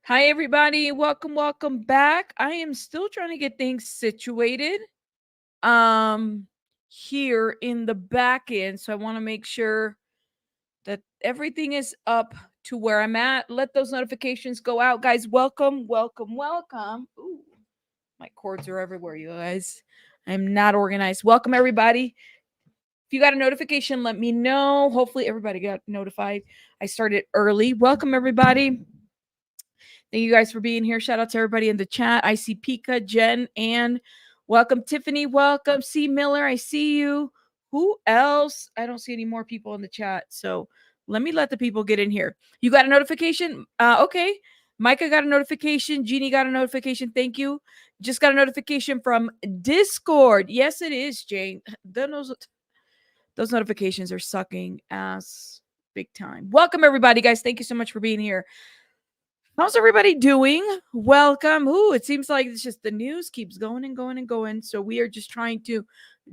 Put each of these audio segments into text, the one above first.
Hi, everybody. Welcome back. I am still trying to get things situated um here in the back end. So I want to make sure that everything is up to where I'm at. Let those notifications go out. Guys, welcome. Ooh, my cords are everywhere, you guys. I'm not organized. Welcome, everybody. If you got a notification, let me know. Hopefully, everybody got notified. I started early. Welcome, everybody. Thank you guys for being here. Shout out to everybody in the chat. I see Pika, Jen, and welcome, Tiffany. Welcome, C. Miller. I see you. Who else? I don't see any more people in the chat. So let me let the people get in here. You got a notification? Okay. Micah got a notification. Jeannie got a notification. Thank you. Just got a notification from Discord. Yes, it is, Jane. Those notifications are sucking ass big time. Welcome, everybody, guys. Thank you so much for being here. How's everybody doing? Welcome. Ooh, it seems like it's just the news keeps going and going and going. So we are just trying to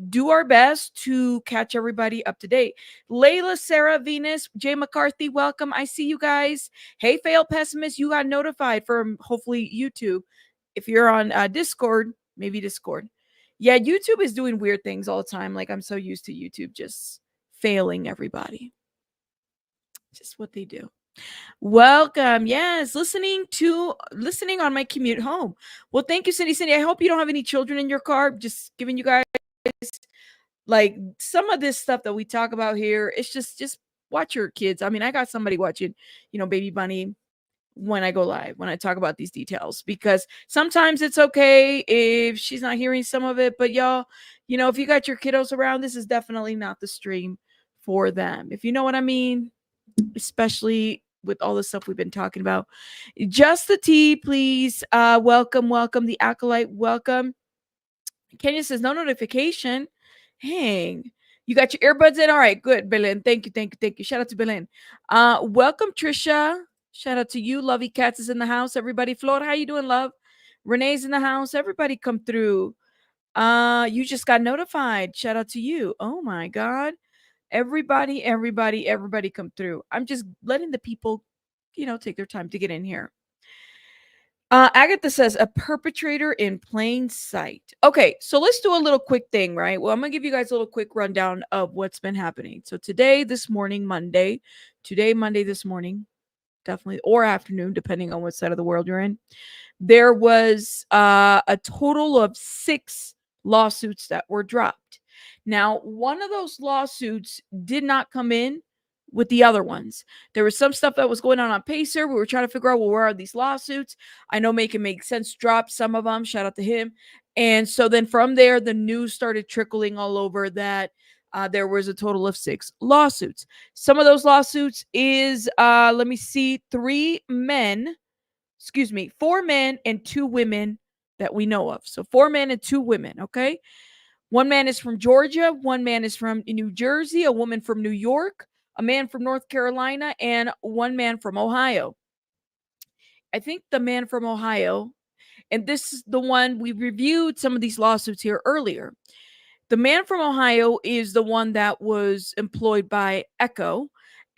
do our best to catch everybody up to date. Layla, Sarah, Venus, Jay McCarthy, welcome. I see you guys. Hey, Fail Pessimist, you got notified from hopefully YouTube. If you're on Discord, maybe Discord. Yeah, YouTube is doing weird things all the time. Like I'm so used to YouTube just failing everybody. Just what they do. Welcome. Yes, listening on my commute home. Well, thank you, Cindy. I hope you don't have any children in your car. Just giving you guys like some of this stuff that we talk about here. It's just watch your kids. I mean, I got somebody watching, Baby Bunny when I go live, when I talk about these details, because sometimes it's okay if she's not hearing some of it. But y'all, if you got your kiddos around, this is definitely not the stream for them. If you know what I mean, especially with all the stuff we've been talking about. Just the tea, please. Welcome. The acolyte, welcome. Kenya says no notification. Hang. You got your earbuds in? All right, good, Belen. Thank you. Shout out to Belen. Welcome, Trisha. Shout out to you. Lovey Cats is in the house. Everybody. Flor, how you doing, love? Renee's in the house. Everybody come through. You just got notified. Shout out to you. Oh my God. Everybody come through. I'm just letting the people, take their time to get in here. Agatha says a perpetrator in plain sight. Okay, so let's do a little quick thing, right? Well, I'm gonna give you guys a little quick rundown of what's been happening. So this morning, Monday, this morning, definitely, or afternoon, depending on what side of the world you're in, there was a total of 6 lawsuits that were dropped. Now, one of those lawsuits did not come in with the other ones. There was some stuff that was going on Pacer. We were trying to figure out, well, where are these lawsuits? I know Make It Make Sense dropped some of them. Shout out to him. And so then from there, the news started trickling all over that there was a total of 6 lawsuits. Some of those lawsuits is, let me see, 4 men and 2 women that we know of. So 4 men and 2 women, okay? One man is from Georgia, one man is from New Jersey, a woman from New York, a man from North Carolina, and one man from Ohio. I think the man from Ohio, and this is the one we reviewed some of these lawsuits here earlier. The man from Ohio is the one that was employed by Echo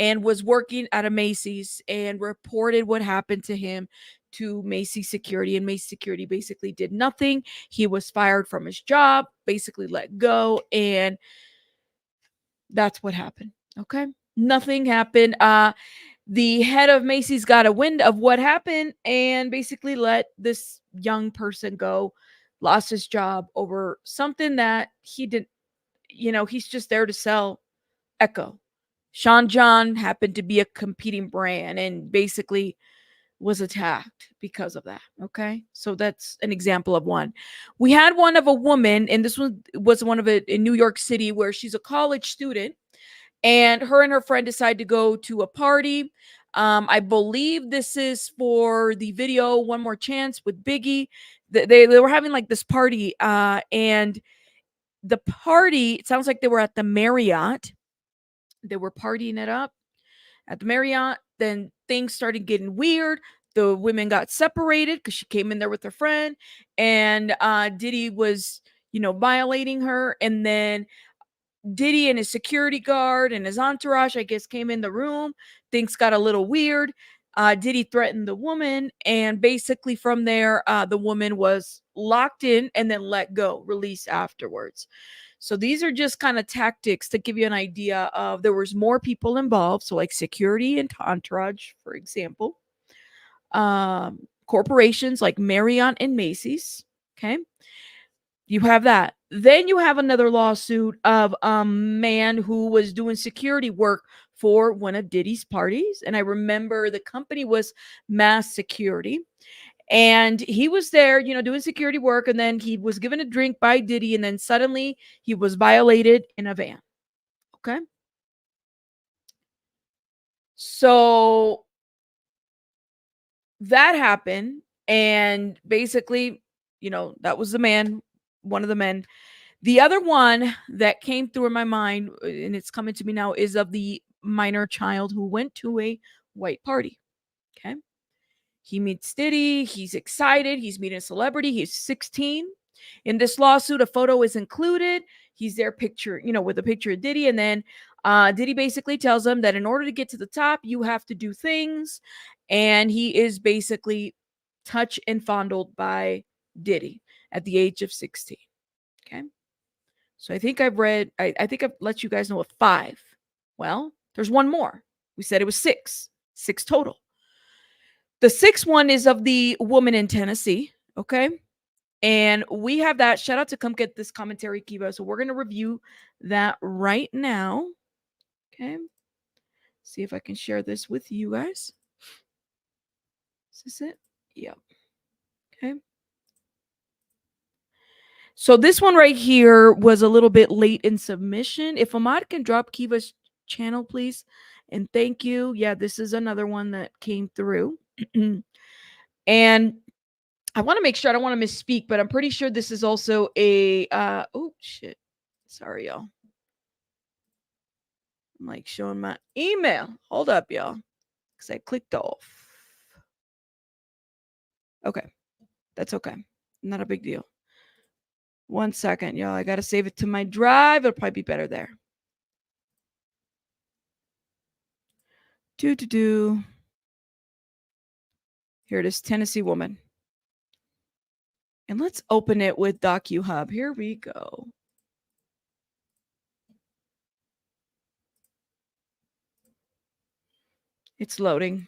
and was working at a Macy's and reported what happened to him to Macy Security. And Macy Security basically did nothing. He was fired from his job, basically let go. And that's what happened. Okay. Nothing happened. The head of Macy's got a wind of what happened and basically let this young person go, lost his job over something that he didn't, he's just there to sell Echo. Sean John happened to be a competing brand and basically was attacked because of that. Okay. So that's an example of one. We had one of a woman, and this one was one of it in New York City, where she's a college student and her friend decide to go to a party. I believe this is for the video One More Chance with Biggie. They were having like this party, and the party, it sounds like they were at the Marriott. They were partying it up at the Marriott. Then things started getting weird. The women got separated because she came in there with her friend, and Diddy was, violating her. And then Diddy and his security guard and his entourage, I guess, came in the room. Things got a little weird. Diddy threatened the woman, and basically from there, the woman was locked in and then let go, released afterwards. So these are just kind of tactics to give you an idea of there was more people involved. So like security and entourage, for example, corporations like Marriott and Macy's. Okay, you have that. Then you have another lawsuit of a man who was doing security work for one of Diddy's parties. And I remember the company was Mass Security. And he was there, doing security work. And then he was given a drink by Diddy. And then suddenly he was violated in a van. Okay. So that happened. And basically, that was the man, one of the men. The other one that came through in my mind, and it's coming to me now, is of the minor child who went to a white party. Okay. He meets Diddy. He's excited. He's meeting a celebrity. He's 16. In this lawsuit, a photo is included. He's there picture, with a picture of Diddy. And then Diddy basically tells him that in order to get to the top, you have to do things. And he is basically touched and fondled by Diddy at the age of 16. Okay. So I think I think I've let you guys know of 5. Well, there's one more. We said it was 6. 6 total. The 6th one is of the woman in Tennessee. Okay. And we have that. Shout out to Come Get This Commentary, Kiva. So we're going to review that right now. Okay. See if I can share this with you guys. Is this it? Yep. Okay. So this one right here was a little bit late in submission. If Ahmad can drop Kiva's channel, please. And thank you. Yeah, this is another one that came through. And I want to make sure I don't want to misspeak, but I'm pretty sure this is also a oh shit. Sorry, y'all. I'm like showing my email. Hold up, y'all. Because I clicked off. Okay. That's okay. Not a big deal. 1 second, y'all. I gotta save it to my drive. It'll probably be better there. Here it is, Tennessee woman. And let's open it with DocuHub. Here we go. It's loading.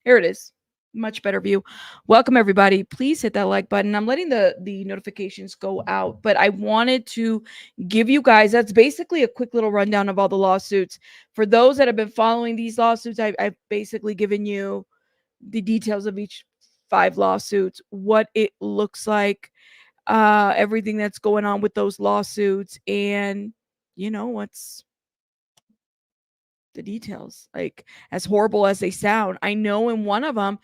Here it is. Much better view. Welcome, everybody. Please hit that like button. I'm letting the notifications go out, but I wanted to give you guys, that's basically a quick little rundown of all the lawsuits. For those that have been following these lawsuits, I've basically given you the details of each 5 lawsuits, what it looks like, everything that's going on with those lawsuits, and what's the details. Like, as horrible as they sound, I know in one of them,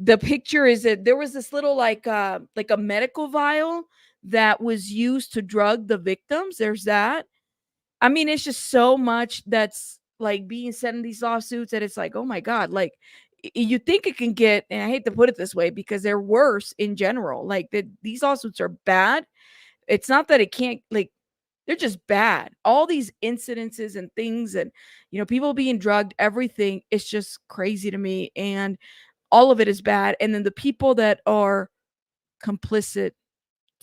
the picture is that there was this little like a medical vial that was used to drug the victims. There's that. I mean, it's just so much that's like being said in these lawsuits that it's like, oh my God, like you think it can get, and I hate to put it this way because they're worse in general. Like these lawsuits are bad. It's not that it can't, like, they're just bad. All these incidences and things, and people being drugged, everything. It's just crazy to me. And all of it is bad. And then the people that are complicit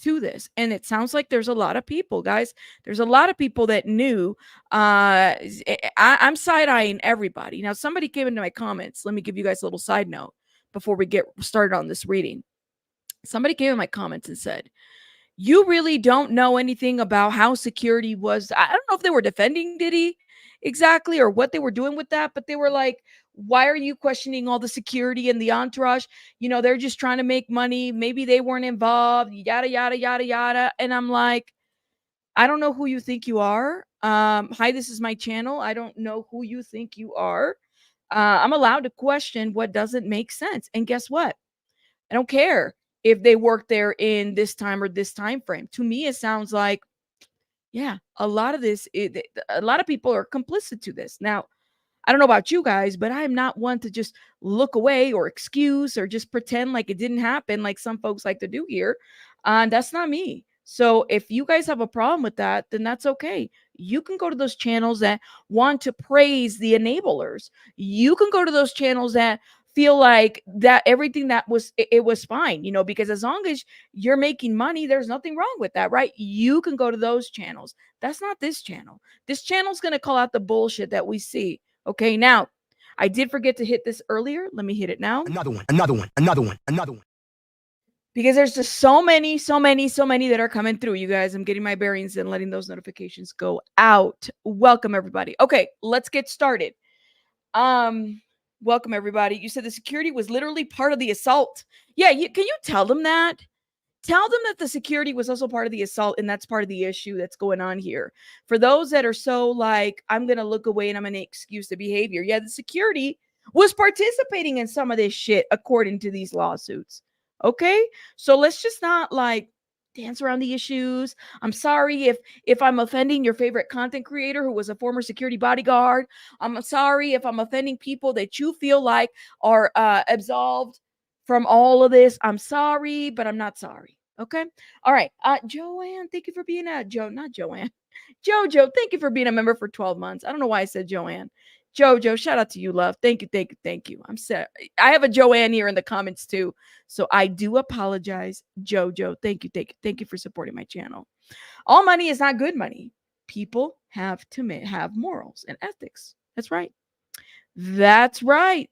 to this, and it sounds like there's a lot of people, guys. There's a lot of people that knew. I'm side-eyeing everybody. Now, somebody came into my comments. Let me give you guys a little side note before we get started on this reading. Somebody came in my comments and said, you really don't know anything about how security was. I don't know if they were defending Diddy exactly or what they were doing with that, but they were like, why are you questioning all the security and the entourage? They're just trying to make money. Maybe they weren't involved, yada, yada, yada, yada. And I'm like, I don't know who you think you are. Hi, this is my channel. I don't know who you think you are. I'm allowed to question what doesn't make sense. And guess what? I don't care if they work there in this time or this time frame. To me, it sounds like, yeah, a lot of this, a lot of people are complicit to this. Now, I don't know about you guys, but I am not one to just look away or excuse or just pretend like it didn't happen, like some folks like to do here. That's not me. So if you guys have a problem with that, then that's okay. You can go to those channels that want to praise the enablers. You can go to those channels that feel like that everything that was it was fine, because as long as you're making money, there's nothing wrong with that, right? You can go to those channels. That's not this channel. This channel's going to call out the bullshit that we see. Okay, now I did forget to hit this earlier. Let me hit it now. Another one. Because there's just so many that are coming through, you guys. I'm getting my bearings and letting those notifications go out. Welcome, everybody. Okay, let's get started. Welcome, everybody. You said the security was literally part of the assault. Yeah, can you tell them that? Tell them that the security was also part of the assault, and that's part of the issue that's going on here. For those that are so like, I'm going to look away and I'm going to excuse the behavior. Yeah, the security was participating in some of this shit according to these lawsuits. Okay? So let's just not like dance around the issues. I'm sorry if I'm offending your favorite content creator who was a former security bodyguard. I'm sorry if I'm offending people that you feel like are absolved from all of this. I'm sorry, but I'm not sorry. Okay. All right. Joanne, thank you for being not Joanne. Jojo, thank you for being a member for 12 months. I don't know why I said Joanne. Jojo, shout out to you, love. Thank you. I'm sad. I have a Joanne here in the comments too. So I do apologize, Jojo. Thank you for supporting my channel. All money is not good money. People have to have morals and ethics. That's right. That's right.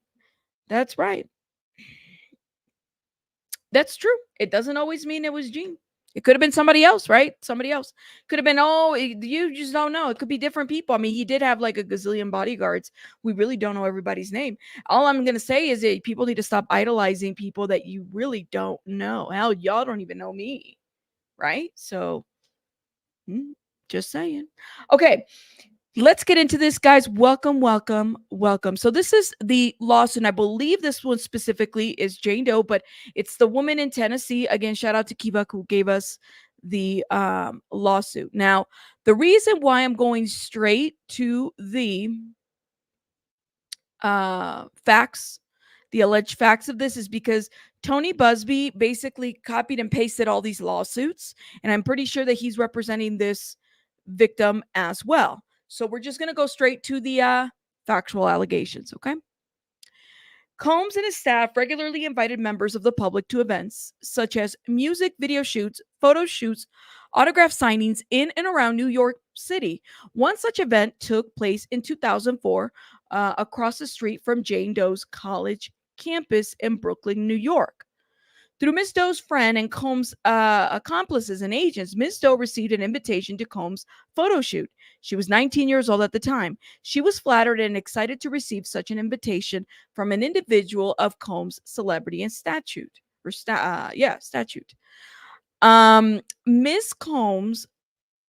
That's true. It doesn't always mean it was Gene. It could have been somebody else, right? Somebody else. Could have been, you just don't know. It could be different people. I mean, he did have like a gazillion bodyguards. We really don't know everybody's name. All I'm going to say is that people need to stop idolizing people that you really don't know. Hell, y'all don't even know me, right? So, just saying. Okay. Let's get into this, guys. Welcome. So this is the lawsuit. I believe this one specifically is Jane Doe, but it's the woman in Tennessee. Again, shout out to Kiva who gave us the lawsuit. Now, the reason why I'm going straight to the facts, the alleged facts of this, is because Tony Buzbee basically copied and pasted all these lawsuits, and I'm pretty sure that he's representing this victim as well. So we're just going to go straight to the factual allegations, okay? Combs and his staff regularly invited members of the public to events such as music video shoots, photo shoots, autograph signings in and around New York City. One such event took place in 2004 across the street from Jane Doe's college campus in Brooklyn, New York. Through Ms. Doe's friend and Combs' accomplices and agents, Ms. Doe received an invitation to Combs' photo shoot. She was 19 years old at the time. She was flattered and excited to receive such an invitation from an individual of Combs' celebrity and statute. Statute. Ms. Combs,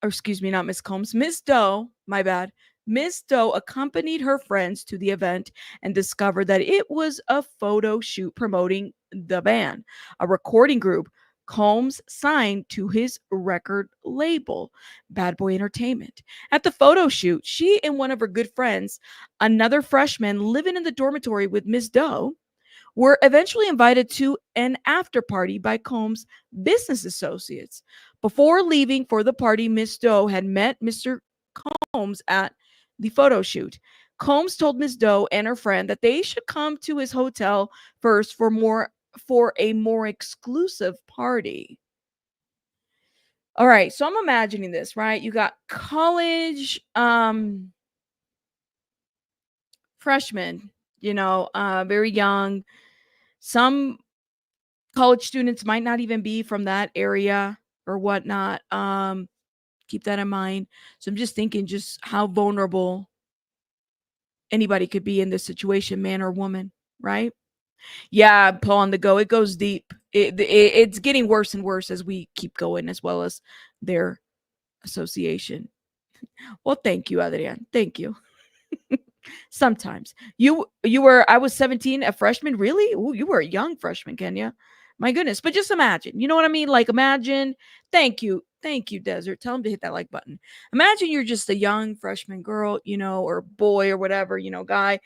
or excuse me, not Ms. Combs, Ms. Doe, my bad. Ms. Doe accompanied her friends to the event and discovered that it was a photo shoot promoting the band, a recording group Combs signed to his record label, Bad Boy Entertainment. At the photo shoot, she and one of her good friends, another freshman living in the dormitory with Ms. Doe, were eventually invited to an after party by Combs' business associates. Before leaving for the party, Ms. Doe had met Mr. Combs at the photo shoot. Combs told Ms. Doe and her friend that they should come to his hotel first for a more exclusive party. All right, so I'm imagining this, right? You got college freshmen, very young. Some college students might not even be from that area or whatnot. Keep that in mind. So I'm just thinking just how vulnerable anybody could be in this situation, man or woman, right? Yeah, Paul on the go. It goes deep. It's getting worse and worse as we keep going, as well as their association. Well, thank you, Adrian. Thank you. Sometimes I was 17, a freshman. Really? Ooh, you were a young freshman, Kenya. My goodness. But just imagine, you know what I mean? Like imagine, thank you, Desert. Tell him to hit that like button. Imagine you're just a young freshman girl, or boy or whatever, guy.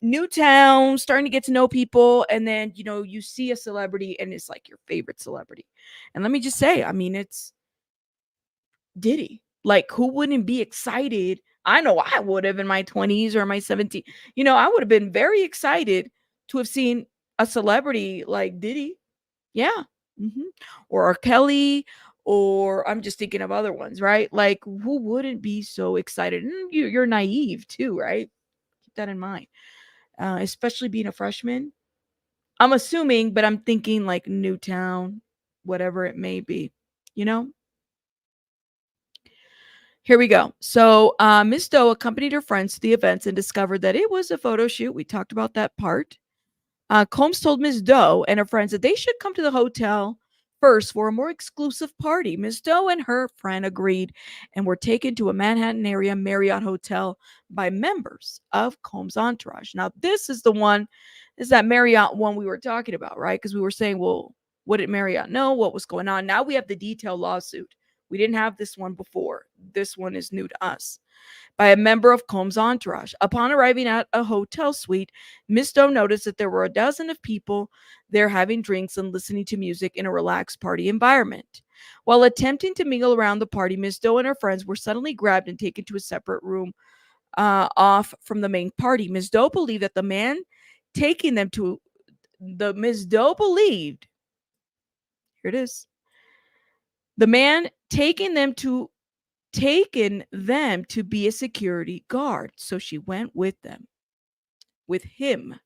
New town, starting to get to know people, and then, you see a celebrity and it's like your favorite celebrity. And let me just say, I mean, it's Diddy. Like, who wouldn't be excited? I know I would have in my 20s or my 17. I would have been very excited to have seen a celebrity like Diddy. Yeah. Mhm. Or R. Kelly, or I'm just thinking of other ones, right? Like, who wouldn't be so excited? And you're naive too, right? Keep that in mind. Especially being a freshman. I'm assuming, but I'm thinking like Newtown, whatever it may be, you know? Here we go. So, Miss Doe accompanied her friends to the events and discovered that it was a photo shoot. We talked about that part. Combs told Miss Doe and her friends that they should come to the hotel first for a more exclusive party. Miss Doe and her friend agreed and were taken to a Manhattan area Marriott hotel by members of Combs' entourage. Now, this is that Marriott one we were talking about, right? Because we were saying, well, what did Marriott know? What was going on? Now we have the detailed lawsuit. We didn't have this one before. This one is new to us by a member of Combs' entourage. Upon arriving at a hotel suite, Miss Doe noticed that there were a dozen of people there having drinks and listening to music in a relaxed party environment. While attempting to mingle around the party, Miss Doe and her friends were suddenly grabbed and taken to a separate room off from the main party. Miss Doe believed that the man taking them to the Miss Doe believed, here it is, the man taken them to be a security guard. So she went with him.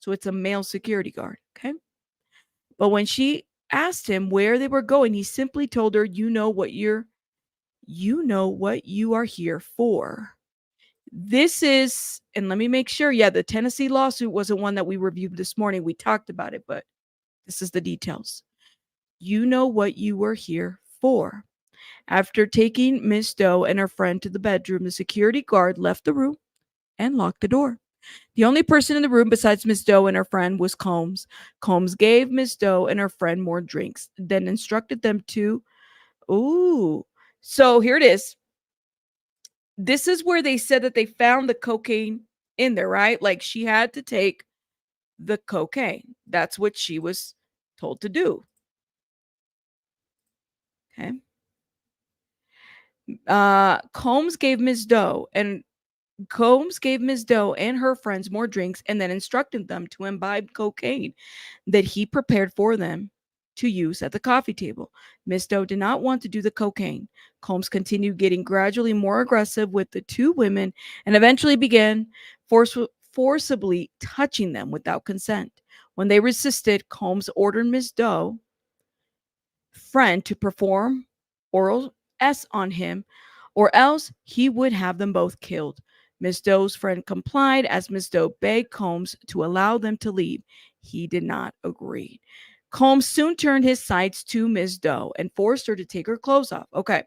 So it's a male security guard. Okay. But when she asked him where they were going, he simply told her, you know what you are here for. This is, and let me make sure, yeah, the Tennessee lawsuit wasn't one that we reviewed this morning. We talked about it, but this is the details. You know what you were here for. After taking Miss Doe and her friend to the bedroom, the security guard left the room and locked the door. The only person in the room besides Miss Doe and her friend was Combs. Combs gave Miss Doe and her friend more drinks, then instructed them to. Ooh. So here it is. This is where they said that they found the cocaine in there, right? Like she had to take the cocaine. That's what she was told to do. Okay. Combs gave Miss Doe and Combs gave Miss Doe and her friends more drinks and then instructed them to imbibe cocaine that he prepared for them to use at the coffee table. Miss Doe did not want to do the cocaine. Combs continued getting gradually more aggressive with the two women and eventually began forcibly touching them without consent. When they resisted, Combs ordered Miss Doe friend to perform oral S on him, or else he would have them both killed. Miss Doe's friend complied as Miss Doe begged Combs to allow them to leave. He did not agree. Combs soon turned his sights to Miss Doe and forced her to take her clothes off. Okay.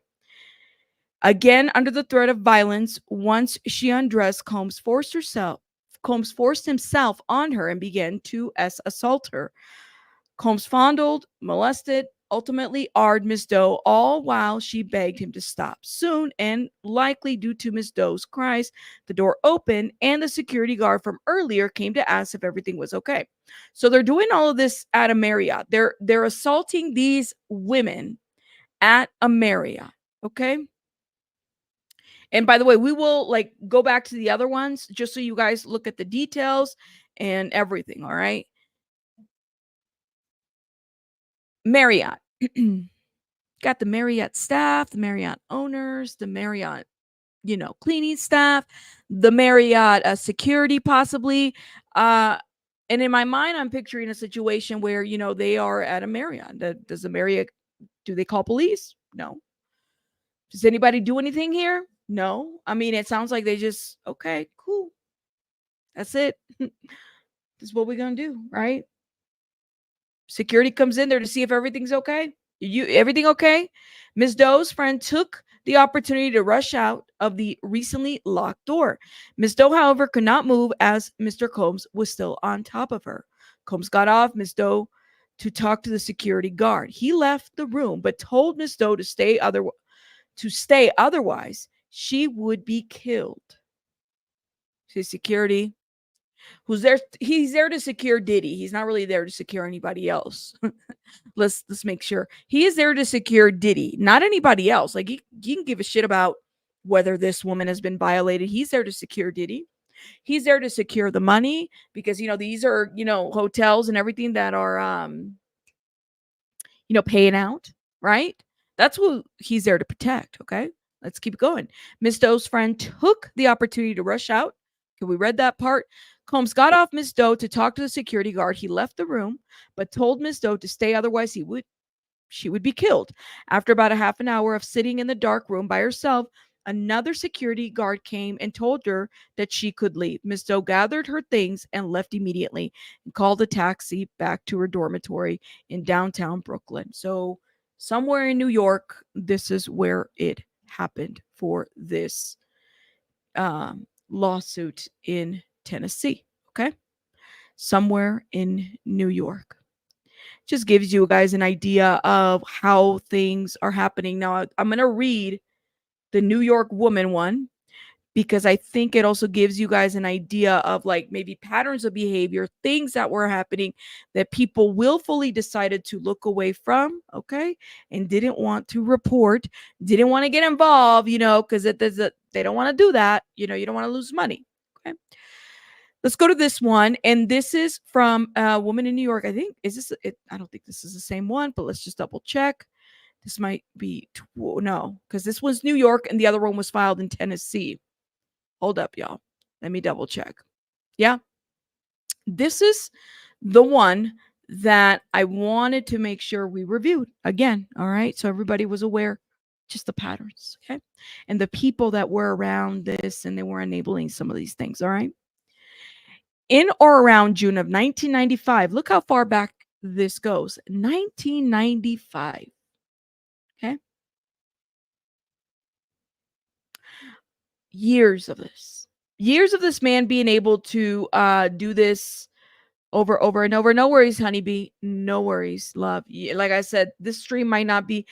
Again, under the threat of violence, once she undressed, Combs forced himself on her and began to assault her. Combs fondled, molested, ultimately arred Miss Doe, all while she begged him to stop. Soon, and likely due to Miss Doe's cries, the door opened and the security guard from earlier came to ask if everything was okay. So they're doing all of this at a Marriott. They're assaulting these women at a Marriott. Okay. And by the way, we will like go back to the other ones just so you guys look at the details and everything. All right. Marriott. Got the Marriott staff, the Marriott owners, the Marriott, cleaning staff, the Marriott security, possibly. And in my mind, I'm picturing a situation where, they are at a Marriott. Does the Marriott, do they call police? No. Does anybody do anything here? No. I mean, it sounds like they just, okay, cool. That's it. This is what we're going to do, right? Security comes in there to see if everything's okay. Everything okay? Ms. Doe's friend took the opportunity to rush out of the recently locked door. Ms. Doe, however, could not move as Mr. Combs was still on top of her. Combs got off Ms. Doe to talk to the security guard. He left the room but told Ms. Doe to stay otherwise she would be killed. See, security Who's there? He's there to secure Diddy. He's not really there to secure anybody else. Let's make sure he is there to secure Diddy, not anybody else. Like he can give a shit about whether this woman has been violated. He's there to secure Diddy. He's there to secure the money because these are hotels and everything that are paying out, right? That's who he's there to protect. Okay, let's keep going. Miss Doe's friend took the opportunity to rush out. Okay, we read that part. Combs got off Miss Doe to talk to the security guard. He left the room, but told Miss Doe to stay, otherwise she would be killed. After about a half an hour of sitting in the dark room by herself, another security guard came and told her that she could leave. Miss Doe gathered her things and left immediately and called a taxi back to her dormitory in downtown Brooklyn. So, somewhere in New York, this is where it happened for this lawsuit in Tennessee. Okay. Somewhere in New York. Just gives you guys an idea of how things are happening. Now, I'm going to read the New York woman one because I think it also gives you guys an idea of like maybe patterns of behavior, things that were happening that people willfully decided to look away from, okay, and didn't want to report, didn't want to get involved, because they don't want to do that. You don't want to lose money. Okay. Let's go to this one. And this is from a woman in New York. I think, is this it? I don't think this is the same one, but let's just double check. This might be, no, because this was New York and the other one was filed in Tennessee. Hold up, y'all. Let me double check. Yeah. This is the one that I wanted to make sure we reviewed again. All right. So everybody was aware, just the patterns. Okay. And the people that were around this and they were enabling some of these things. All right. In or around June of 1995, look how far back this goes. 1995. Okay. Years of this man being able to do this over and over. No worries, honeybee. No worries, love. Like I said, these streams might not be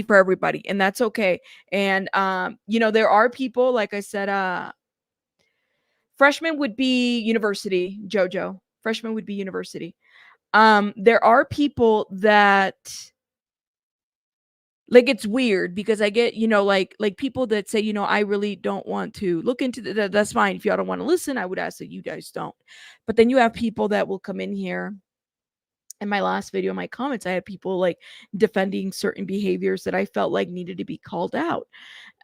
for everybody, and that's okay. And there are people, like I said, freshman would be university, Jojo. Freshman would be university. There are people that like it's weird because I get, like people that say, I really don't want to look into that. That's fine. If y'all don't want to listen, I would ask that you guys don't. But then you have people that will come in here. In my last video, my comments, I had people like defending certain behaviors that I felt like needed to be called out.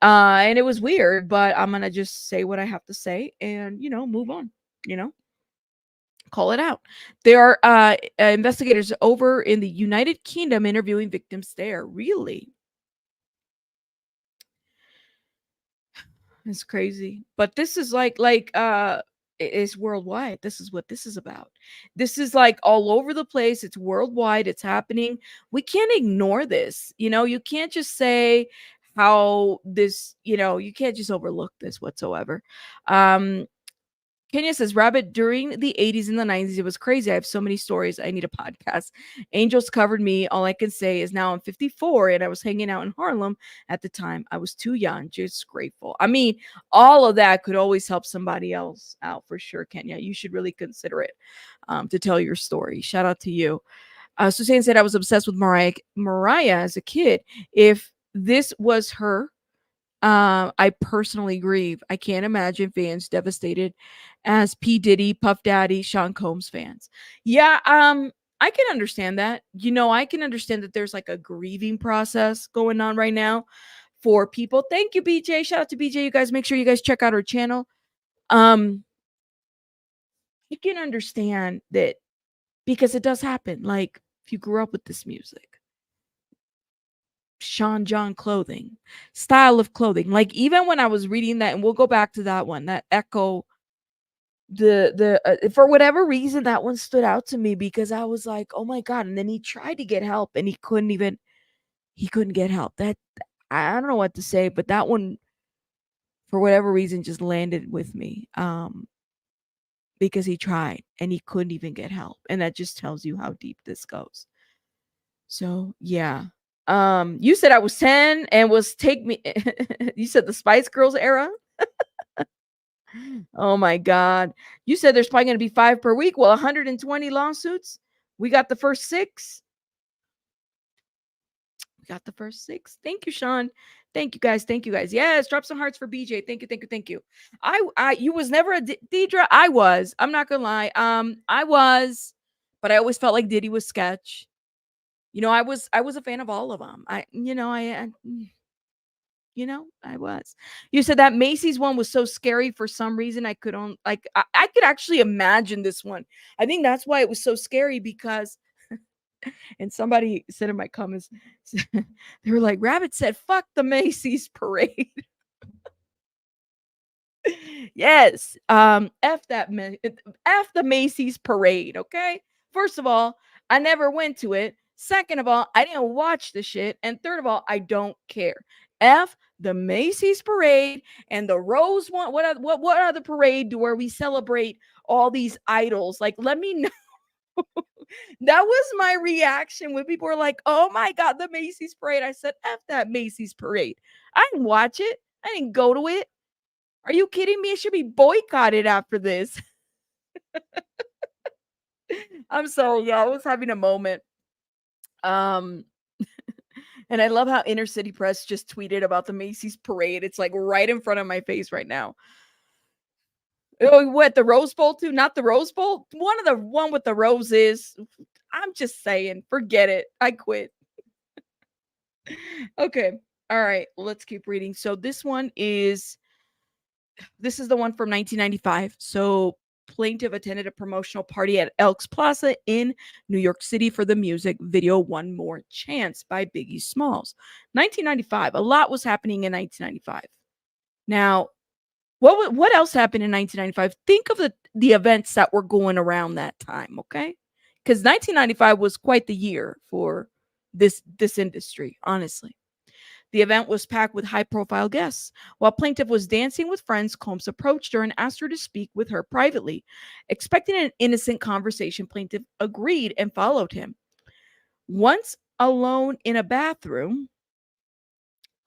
And it was weird, but I'm gonna just say what I have to say and move on, call it out. There are investigators over in the United Kingdom interviewing victims there. Really? It's crazy. But this is it's worldwide. This is what this is about. This is like all over the place. It's worldwide. It's happening. We can't ignore this. You can't just say how this, you can't just overlook this whatsoever. Kenya says, Rabbit, during the 80s and the 90s, it was crazy. I have so many stories. I need a podcast. Angels covered me. All I can say is now I'm 54 and I was hanging out in Harlem at the time. I was too young, just grateful. I mean, all of that could always help somebody else out for sure, Kenya. You should really consider it to tell your story. Shout out to you. Suzanne said, I was obsessed with Mariah as a kid. If this was her, I personally grieve. I can't imagine fans devastated as P. Diddy, Puff Daddy, Sean Combs fans. Yeah, I can understand that. I can understand that there's like a grieving process going on right now for people. Thank you, BJ. Shout out to BJ. You guys make sure you guys check out our channel. I can understand that because it does happen. Like if you grew up with this music. Sean John clothing, style of clothing. Like even when I was reading that, and we'll go back to that one, that echo, for whatever reason, that one stood out to me because I was like, oh my God. And then he tried to get help and he couldn't get help. That I don't know what to say, but that one, for whatever reason, just landed with me. Because he tried and he couldn't even get help. And that just tells you how deep this goes. So yeah. You said I was 10 and was take me. You said the Spice Girls era. Oh my God. You said there's probably going to be 5 per week. Well, 120 lawsuits. We got the first 6. We got the first 6. Thank you, Sean. Thank you guys. Thank you guys. Yes, drop some hearts for BJ. Thank you. Thank you. Thank you. I you was never a Deidre. I was. I'm not gonna lie. I was, but I always felt like Diddy was sketch. I was a fan of all of them. I was. You said that Macy's one was so scary for some reason. I could on like I could actually imagine this one. I think that's why it was so scary because and somebody said in my comments, they were like, Rabbit said, fuck the Macy's parade. Yes. F the Macy's parade. Okay. First of all, I never went to it. Second of all, I didn't watch the shit. And third of all, I don't care. F the Macy's parade and the Rose one. What other parade do where we celebrate all these idols? Like, let me know. That was my reaction when people were like, "Oh my god, the Macy's parade." I said, "F that Macy's parade." I didn't watch it. I didn't go to it. Are you kidding me? It should be boycotted after this. I'm sorry, yeah, I was having a moment. Um, and I love how Inner City Press just tweeted about the Macy's parade. It's like right in front of my face right now. Oh, what the Rose Bowl too? Not the Rose Bowl. One with the roses. I'm just saying, forget it. I quit. Okay. All right. Let's keep reading. So this is the one from 1995. So plaintiff attended a promotional party at Elks Plaza in New York City for the music video One More Chance by Biggie Smalls. 1995. A lot was happening in 1995. Now, what else happened in 1995? Think of the events that were going around that time, okay? Cuz 1995 was quite the year for this industry, honestly. The event was packed with high profile guests. While plaintiff was dancing with friends, Combs approached her and asked her to speak with her privately. Expecting an innocent conversation, plaintiff agreed and followed him. Once alone in a bathroom,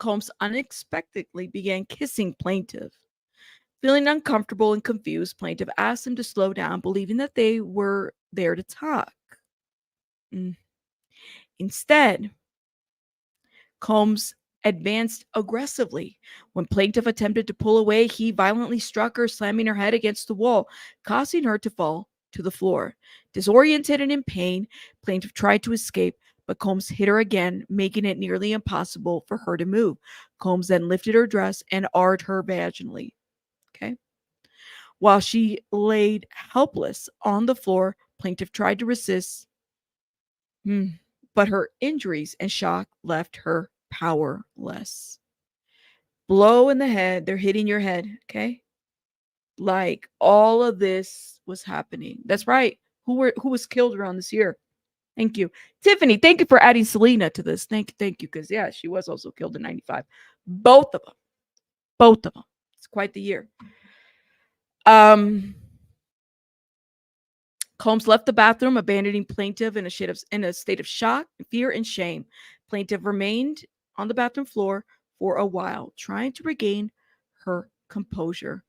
Combs unexpectedly began kissing plaintiff. Feeling uncomfortable and confused, plaintiff asked him to slow down, believing that they were there to talk. Mm. Instead, Combs advanced aggressively. When plaintiff attempted to pull away, he violently struck her, slamming her head against the wall, causing her to fall to the floor. Disoriented and in pain, plaintiff tried to escape, but Combs hit her again, making it nearly impossible for her to move. Combs then lifted her dress and arred her vaginally. Okay. While she laid helpless on the floor, plaintiff tried to resist, but her injuries and shock left her powerless. Blow in the head, they're hitting your head, okay? Like all of this was happening. That's right. Who was killed around this year? Thank you. Tiffany, thank you for adding Selena to this. Thank you. Because yeah, she was also killed in 95. Both of them. Both of them. It's quite the year. Um Combs left the bathroom, abandoning plaintiff in a state of shock, fear, and shame. Plaintiff remained on the bathroom floor for a while, trying to regain her composure.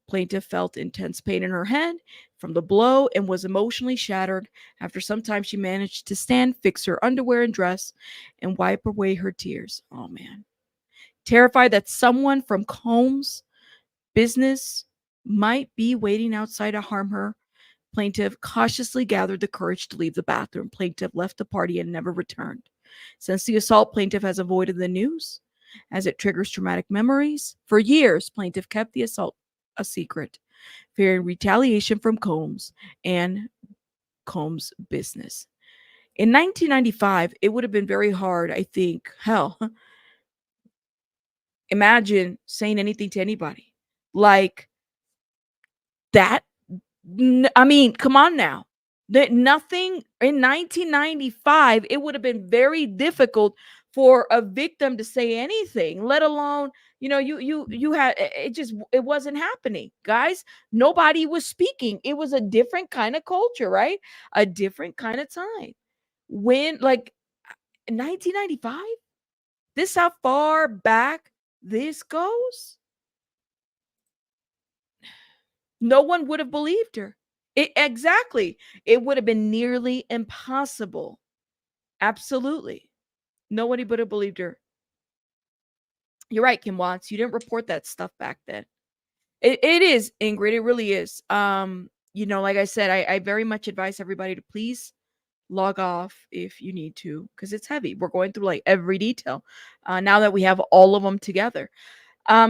Plaintiff felt intense pain in her head from the blow and was emotionally shattered. After some time, she managed to stand, fix her underwear and dress, and wipe away her tears. Oh, man. Terrified that someone from Combs' business might be waiting outside to harm her, plaintiff cautiously gathered the courage to leave the bathroom. Plaintiff left the party and never returned. Since the assault, plaintiff has avoided the news as it triggers traumatic memories. For years, plaintiff kept the assault a secret, fearing retaliation from Combs and Combs' business. In 1995, it would have been very hard, I think. Hell, imagine saying anything to anybody like that. I mean, come on now. That nothing in 1995, it would have been very difficult for a victim to say anything, let alone, you had it wasn't happening. Guys, nobody was speaking. It was a different kind of culture, right? A different kind of time. When like 1995? This how far back this goes? No one would have believed her. Exactly. It would have been nearly impossible. Absolutely. Nobody would have believed her. You're right, Kim Watts. You didn't report that stuff back then. It is, Ingrid. It really is. Like I said, I very much advise everybody to please log off if you need to, because it's heavy. We're going through like every detail now that we have all of them together.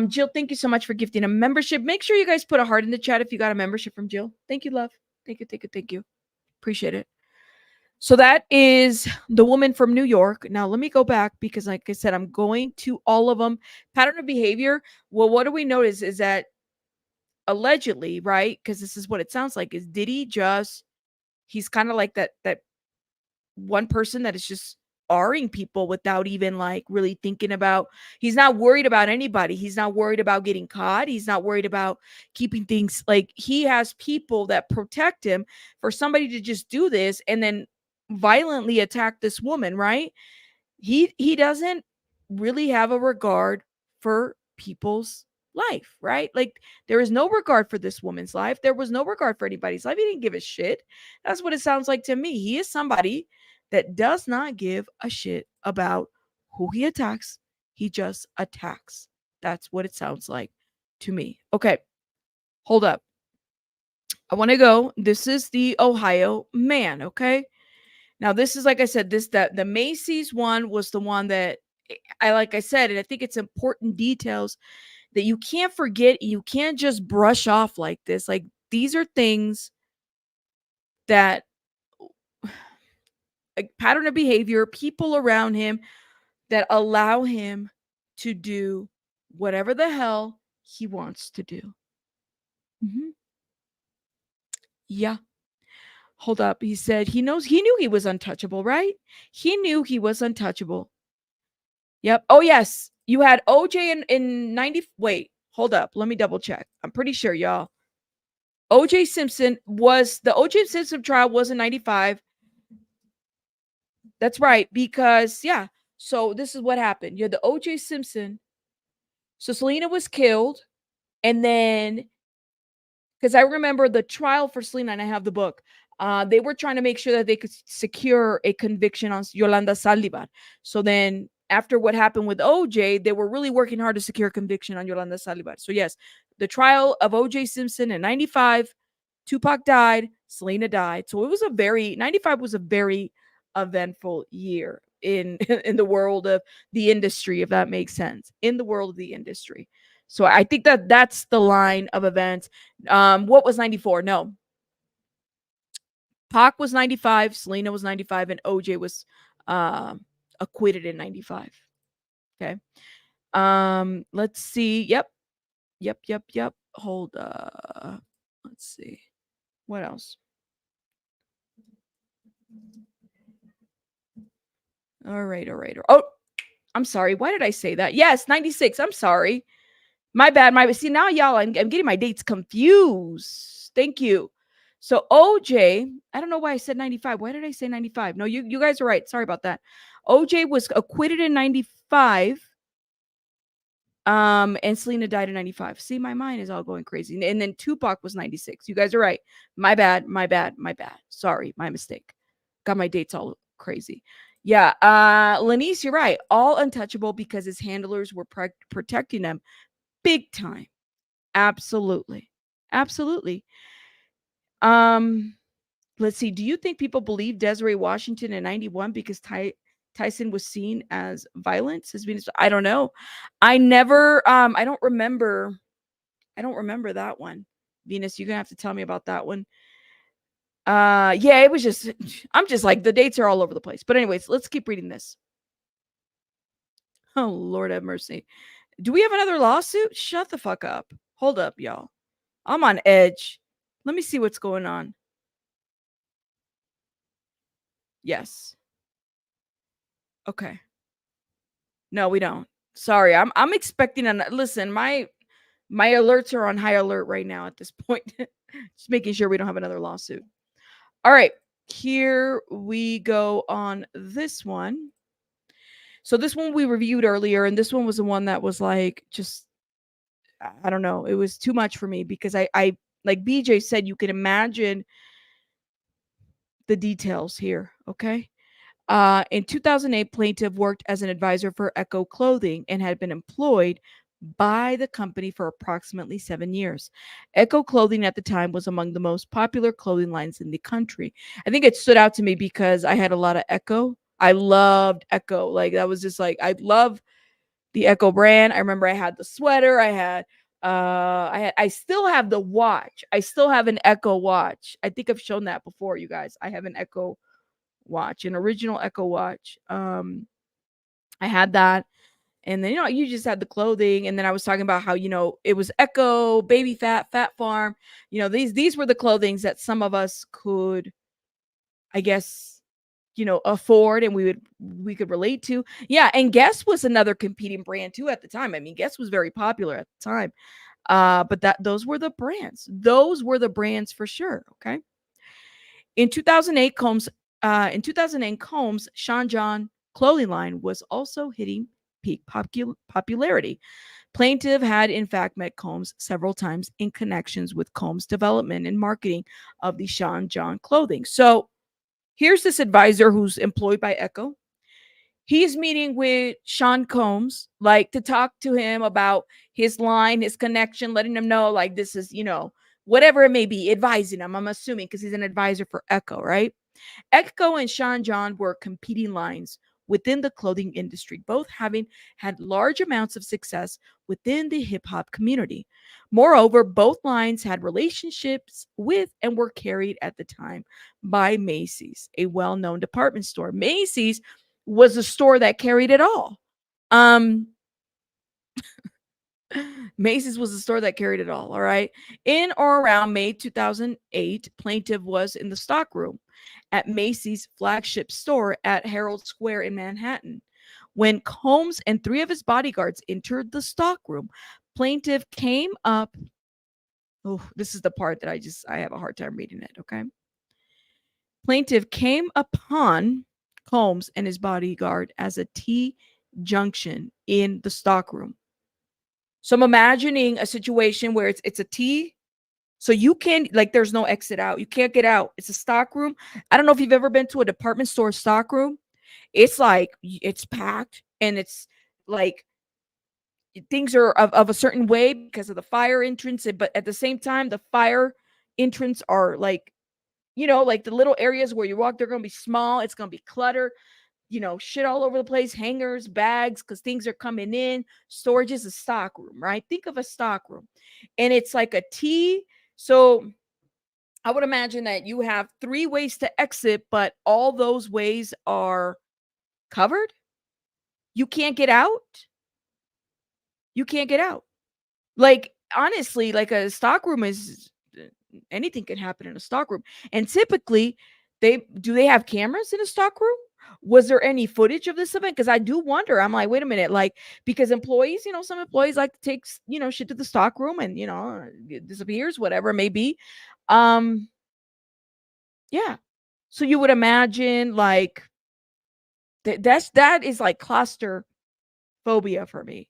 Jill, thank you so much for gifting a membership. Make sure you guys put a heart in the chat if you got a membership from Jill. Thank you, love. Thank you, thank you, thank you. Appreciate it. So that is the woman from New York. Now let me go back because, like I said, I'm going to all of them. Pattern of behavior. Well, what do we notice is that allegedly, right? Because this is what it sounds like. Is Diddy just? He's kind of like that one person that is just R-ing people without even like really thinking about. He's not worried about anybody. He's not worried about getting caught. He's not worried about keeping things like he has people that protect him. For somebody to just do this and then violently attack this woman, right? He doesn't really have a regard for people's life, right? Like there is no regard for this woman's life. There was no regard for anybody's life. He didn't give a shit. That's what it sounds like to me. He is somebody that does not give a shit about who he attacks. He just attacks. That's what it sounds like to me. Okay. Hold up. I want to go. This is the Ohio man, okay? Now, this is like I said, that the Macy's one was the one that like I said, and I think it's important details that you can't forget. You can't just brush off like this. Like these are things that like pattern of behavior, people around him that allow him to do whatever the hell he wants to do. Mhm. Yeah. Hold up. He said he knew he was untouchable, right? He knew he was untouchable. Yep. Oh, yes. You had OJ in 90. Wait, hold up. Let me double check. I'm pretty sure, y'all. OJ Simpson was the OJ Simpson trial was in 95. That's right. Because, yeah. So this is what happened. You had the OJ Simpson. So Selena was killed. And then, because I remember the trial for Selena, and I have the book. They were trying to make sure that they could secure a conviction on Yolanda Saldívar. So then, after what happened with OJ, they were really working hard to secure a conviction on Yolanda Saldívar. So yes, the trial of OJ Simpson in 95, Tupac died, Selena died. So it was 95 was a very eventful year in in the world of the industry, if that makes sense. In the world of the industry. So I think that that's the line of events. What was 94? No. Pac was 95, Selena was 95, and OJ was acquitted in 95. Okay. Let's see. Yep. Yep. Hold let's see. What else? All right. Oh, I'm sorry. Why did I say that? Yes, 96. I'm sorry. My bad. See now, y'all, I'm getting my dates confused. Thank you. So OJ, I don't know why I said 95. Why did I say 95? No, you guys are right. Sorry about that. OJ was acquitted in 95. And Selena died in 95. See, my mind is all going crazy. And then Tupac was 96. You guys are right. My bad. Sorry, my mistake. Got my dates all crazy. Yeah, Lanice, you're right. All untouchable because his handlers were protecting him big time. Absolutely. Let's see. Do you think people believe Desiree Washington in 91 because Tyson was seen as violence? I don't know. I never I don't remember that one. Venus, you're gonna have to tell me about that one. Yeah, it was just I'm just like the dates are all over the place. But anyways, let's keep reading this. Oh, Lord have mercy. Do we have another lawsuit? Shut the fuck up. Hold up, y'all. I'm on edge. Let me see what's going on. Yes. Okay. No, we don't. Sorry. I'm expecting listen, my alerts are on high alert right now at this point. Just making sure we don't have another lawsuit. All right. Here we go on this one. So this one we reviewed earlier, and this one was the one that was like just I don't know. It was too much for me because I like BJ said, you can imagine the details here. Okay. In 2008, plaintiff worked as an advisor for Echo Clothing and had been employed by the company for approximately 7 years. Echo Clothing at the time was among the most popular clothing lines in the country. I think it stood out to me because I had a lot of Echo. I loved Echo. Like that was just like I love the Echo brand. I remember I had the sweater. I still have the watch. I still have an Echo watch. I think I've shown that before, you guys. I have an Echo watch, an original Echo watch. I had that. And then, you just had the clothing. And then I was talking about how, it was Echo, Baby Fat, Fat Farm. These were the clothings that some of us could, I guess, afford and we could relate to. Yeah. And Guess was another competing brand too at the time. I mean, Guess was very popular at the time. But those were the brands. Those were the brands for sure. Okay. In 2008, Combs' Sean John clothing line was also hitting peak popularity. Plaintiff had, in fact, met Combs several times in connections with Combs' development and marketing of the Sean John clothing. So here's this advisor who's employed by Echo. He's meeting with Sean Combs, like to talk to him about his line, his connection, letting him know, like, this is, whatever it may be, advising him. I'm assuming because he's an advisor for Echo, right? Echo and Sean John were competing lines within the clothing industry, both having had large amounts of success within the hip hop community. Moreover, both lines had relationships with and were carried at the time by Macy's, a well known department store. Macy's was a store that carried it all. Um, Macy's was the store that carried it all. All right. In or around May 2008, plaintiff was in the stockroom at Macy's flagship store at Herald Square in Manhattan. When Combs and three of his bodyguards entered the stockroom, plaintiff came up. Oh, this is the part that I have a hard time reading it. Okay. Plaintiff came upon Combs and his bodyguard as a T junction in the stockroom. So I'm imagining a situation where it's a T. So you can, like, there's no exit out. You can't get out. It's a stock room. I don't know if you've ever been to a department store stock room. It's like it's packed and it's like things are of a certain way because of the fire entrance. But at the same time, the fire entrance are like, like the little areas where you walk, they're gonna be small. It's gonna be clutter, shit all over the place, hangers, bags, because things are coming in. Storage is a stock room, right? Think of a stock room. And it's like a T. So I would imagine that you have three ways to exit, but all those ways are covered. You can't get out. You can't get out. Like, honestly, like a stock room is anything can happen in a stock room. And typically, they have cameras in a stock room? Was there any footage of this event? Because I do wonder. I'm like, wait a minute, like, because employees, some employees like to take, shit to the stock room and, it disappears, whatever it may be. Yeah. So you would imagine like that is like claustrophobia for me.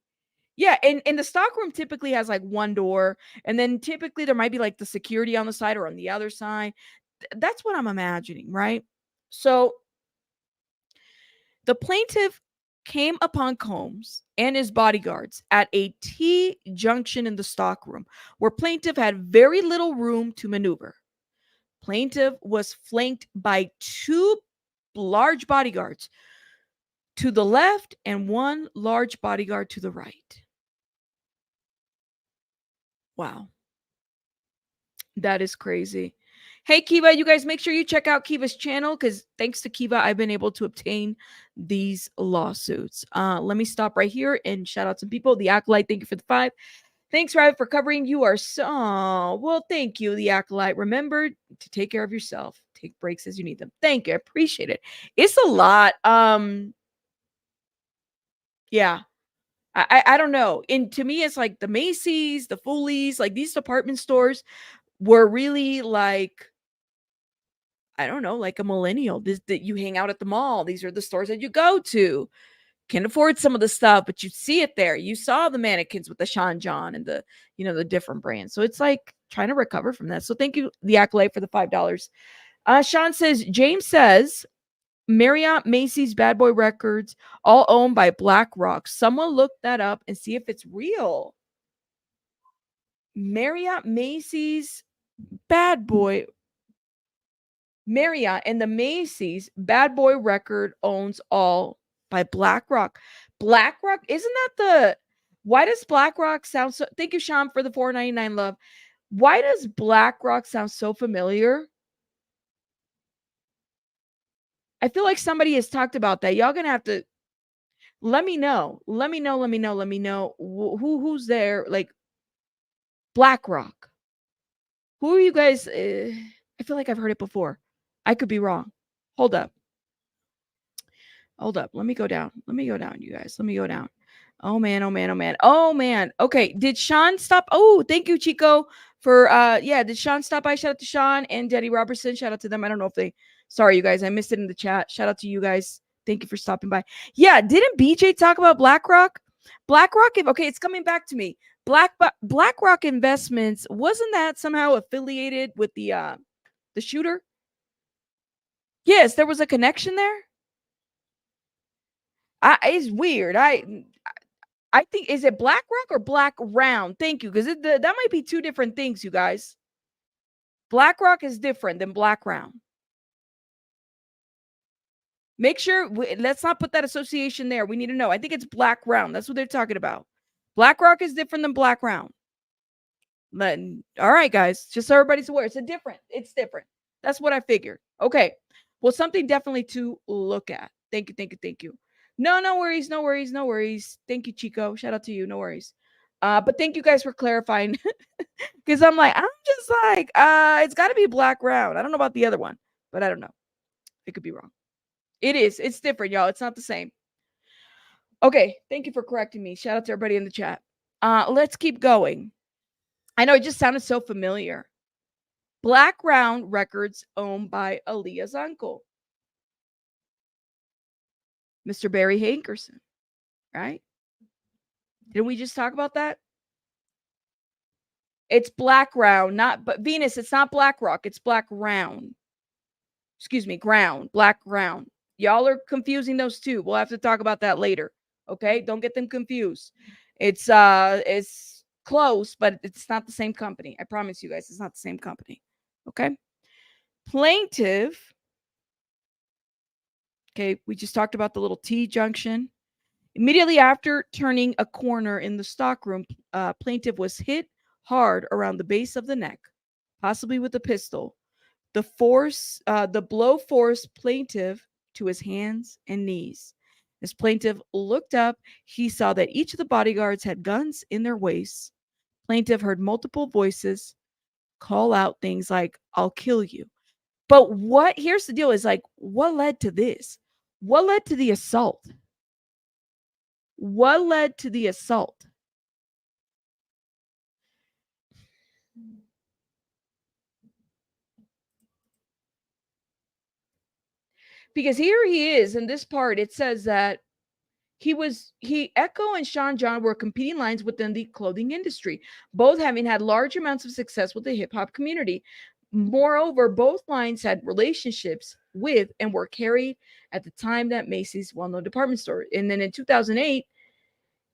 Yeah, and the stockroom typically has like one door, and then typically there might be like the security on the side or on the other side. That's what I'm imagining, right? So the plaintiff came upon Combs and his bodyguards at a T junction in the stockroom, where plaintiff had very little room to maneuver. Plaintiff was flanked by two large bodyguards to the left and one large bodyguard to the right. Wow. That is crazy. Hey, Kiva, you guys make sure you check out Kiva's channel because thanks to Kiva, I've been able to obtain these lawsuits. Let me stop right here and shout out some people. The Acolyte, thank you for the 5. Thanks, Rabbit, for covering. You are so well. Thank you, the Acolyte. Remember to take care of yourself. Take breaks as you need them. Thank you. I appreciate it. It's a lot. Yeah. I don't know. And to me, it's like the Macy's, the Foolies, like these department stores were really like, I don't know, like a millennial. This that you hang out at the mall. These are the stores that you go to. can afford some of the stuff, but you see it there. You saw the mannequins with the Sean John and the, the different brands. So it's like trying to recover from that. So thank you, the accolade, for the $5. Sean says, James says, Marriott, Macy's, Bad Boy Records, all owned by BlackRock. Someone look that up and see if it's real. Marriott, Macy's, Bad Boy, Marriott, and the Macy's Bad Boy record owns all by BlackRock. BlackRock, isn't that the? Why does BlackRock sound so? Thank you, Sean, for the $4.99 love. Why does BlackRock sound so familiar? I feel like somebody has talked about that. Y'all gonna have to let me know. Let me know. Let me know. Let me know who's there. Like BlackRock. Who are you guys? I feel like I've heard it before. I could be wrong. Hold up. Hold up. Let me go down. Let me go down, you guys. Let me go down. Oh man, oh man, oh man. Oh man. Okay. Did Sean stop? Oh, thank you, Chico. For yeah, did Sean stop by? Shout out to Sean and Daddy Robertson. Shout out to them. I don't know if they sorry, you guys. I missed it in the chat. Shout out to you guys. Thank you for stopping by. Yeah, didn't BJ talk about BlackRock? BlackRock, okay, it's coming back to me. BlackRock Investments, wasn't that somehow affiliated with the shooter? Yes, there was a connection there. It's weird. I think, is it BlackRock or Black Round? Thank you, because that might be two different things, you guys. BlackRock is different than Black Round. Make sure, let's not put that association there. We need to know. I think it's Black Round. That's what they're talking about. BlackRock is different than Black Round. But, all right, guys, just so everybody's aware, it's different. That's what I figured. Okay. Well, something definitely to look at. Thank you. No worries. Thank you, Chico. Shout out to you. No worries. But thank you guys for clarifying. Because I'm just like, it's got to be Black Round. I don't know about the other one, but I don't know. It could be wrong. It is. It's different, y'all. It's not the same. Okay. Thank you for correcting me. Shout out to everybody in the chat. Let's keep going. I know it just sounded so familiar. Black Round Records owned by Aaliyah's uncle, Mr. Barry Hankerson, right? Didn't we just talk about that? It's Black Round, but Venus, it's not BlackRock, it's Black Round. Excuse me, Ground, Black Round. Y'all are confusing those two. We'll have to talk about that later. Okay? Don't get them confused. It's close, but it's not the same company. I promise you guys, it's not the same company. Okay? Plaintiff. Okay, we just talked about the little T junction. Immediately after turning a corner in the stockroom, plaintiff was hit hard around the base of the neck, possibly with a pistol. The blow forced plaintiff to his hands and knees. As plaintiff looked up, he saw that each of the bodyguards had guns in their waists. Plaintiff heard multiple voices call out things like, "I'll kill you." But here's the deal, is like, what led to this? What led to the assault? What led to the assault? Because here he is in this part, it says that Echo and Sean John were competing lines within the clothing industry, both having had large amounts of success with the hip hop community. Moreover, both lines had relationships with and were carried at the time that Macy's well-known department store. And then in 2008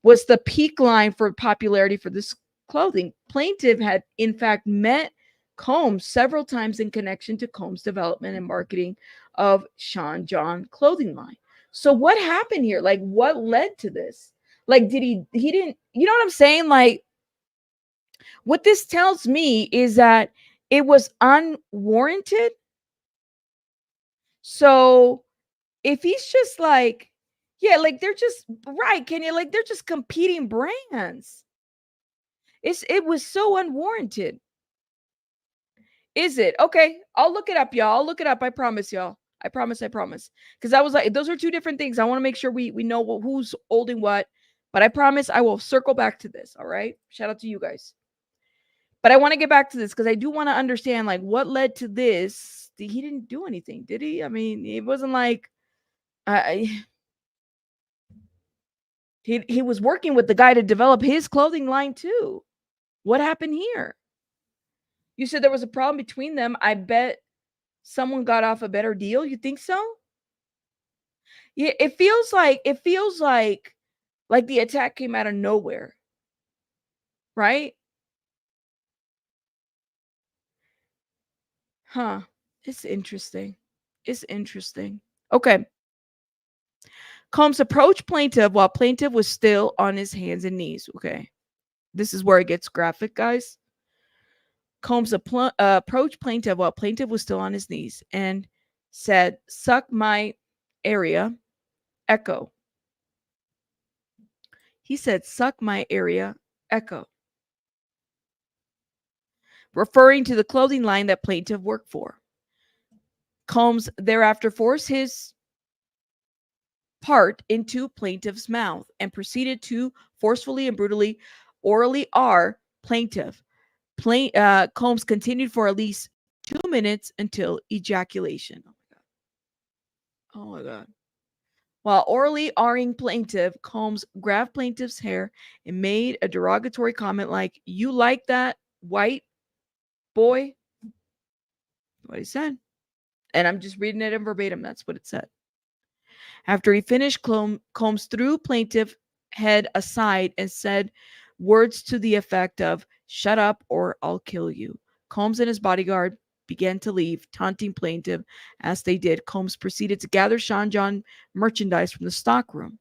was the peak line for popularity for this clothing. Plaintiff had in fact met Combs several times in connection to Combs' development and marketing of Sean John clothing line. So what happened here? Like, what led to this? Like, he didn't, you know what I'm saying? Like, what this tells me is that it was unwarranted. So if he's just like, yeah, like they're just right, Kenya, like they're just competing brands. It was so unwarranted. Is it? Okay, I'll look it up, y'all. I'll look it up. I promise, y'all. I promise. Because I was like, those are two different things. I want to make sure we know who's holding what. But I promise I will circle back to this. All right. Shout out to you guys. But I want to get back to this because I do want to understand, like, what led to this. He didn't do anything, did he? I mean, it wasn't like He was working with the guy to develop his clothing line too. What happened here? You said there was a problem between them. I bet someone got off a better deal. You think so? Yeah, it feels like the attack came out of nowhere, right? Huh. It's interesting. It's interesting. Okay. Combs approached plaintiff while plaintiff was still on his hands and knees. Okay. This is where it gets graphic, guys. Combs approached plaintiff while plaintiff was still on his knees and said, "Suck my area." Echo. He said, "Suck my area." Echo. Referring to the clothing line that plaintiff worked for. Combs thereafter forced his part into plaintiff's mouth and proceeded to forcefully and brutally orally R plaintiff. Combs continued for at least 2 minutes until ejaculation. Oh my God. While orally R-ing plaintiff, Combs grabbed plaintiff's hair and made a derogatory comment like, "You like that, white boy?" What he said. And I'm just reading it in verbatim. That's what it said. After he finished, Combs threw plaintiff head aside and said words to the effect of, "Shut up or I'll kill you." Combs and his bodyguard began to leave, taunting plaintiff. As they did, Combs proceeded to gather Sean John merchandise from the stockroom.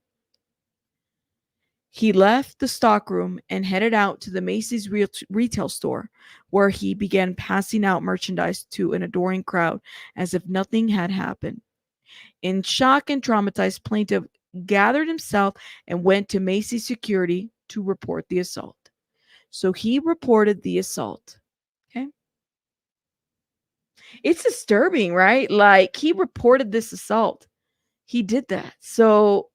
He left the stockroom and headed out to the Macy's retail store, where he began passing out merchandise to an adoring crowd as if nothing had happened. In shock and traumatized, plaintiff gathered himself and went to Macy's security to report the assault. So he reported the assault. Okay. It's disturbing, right? Like, he reported this assault. He did that. So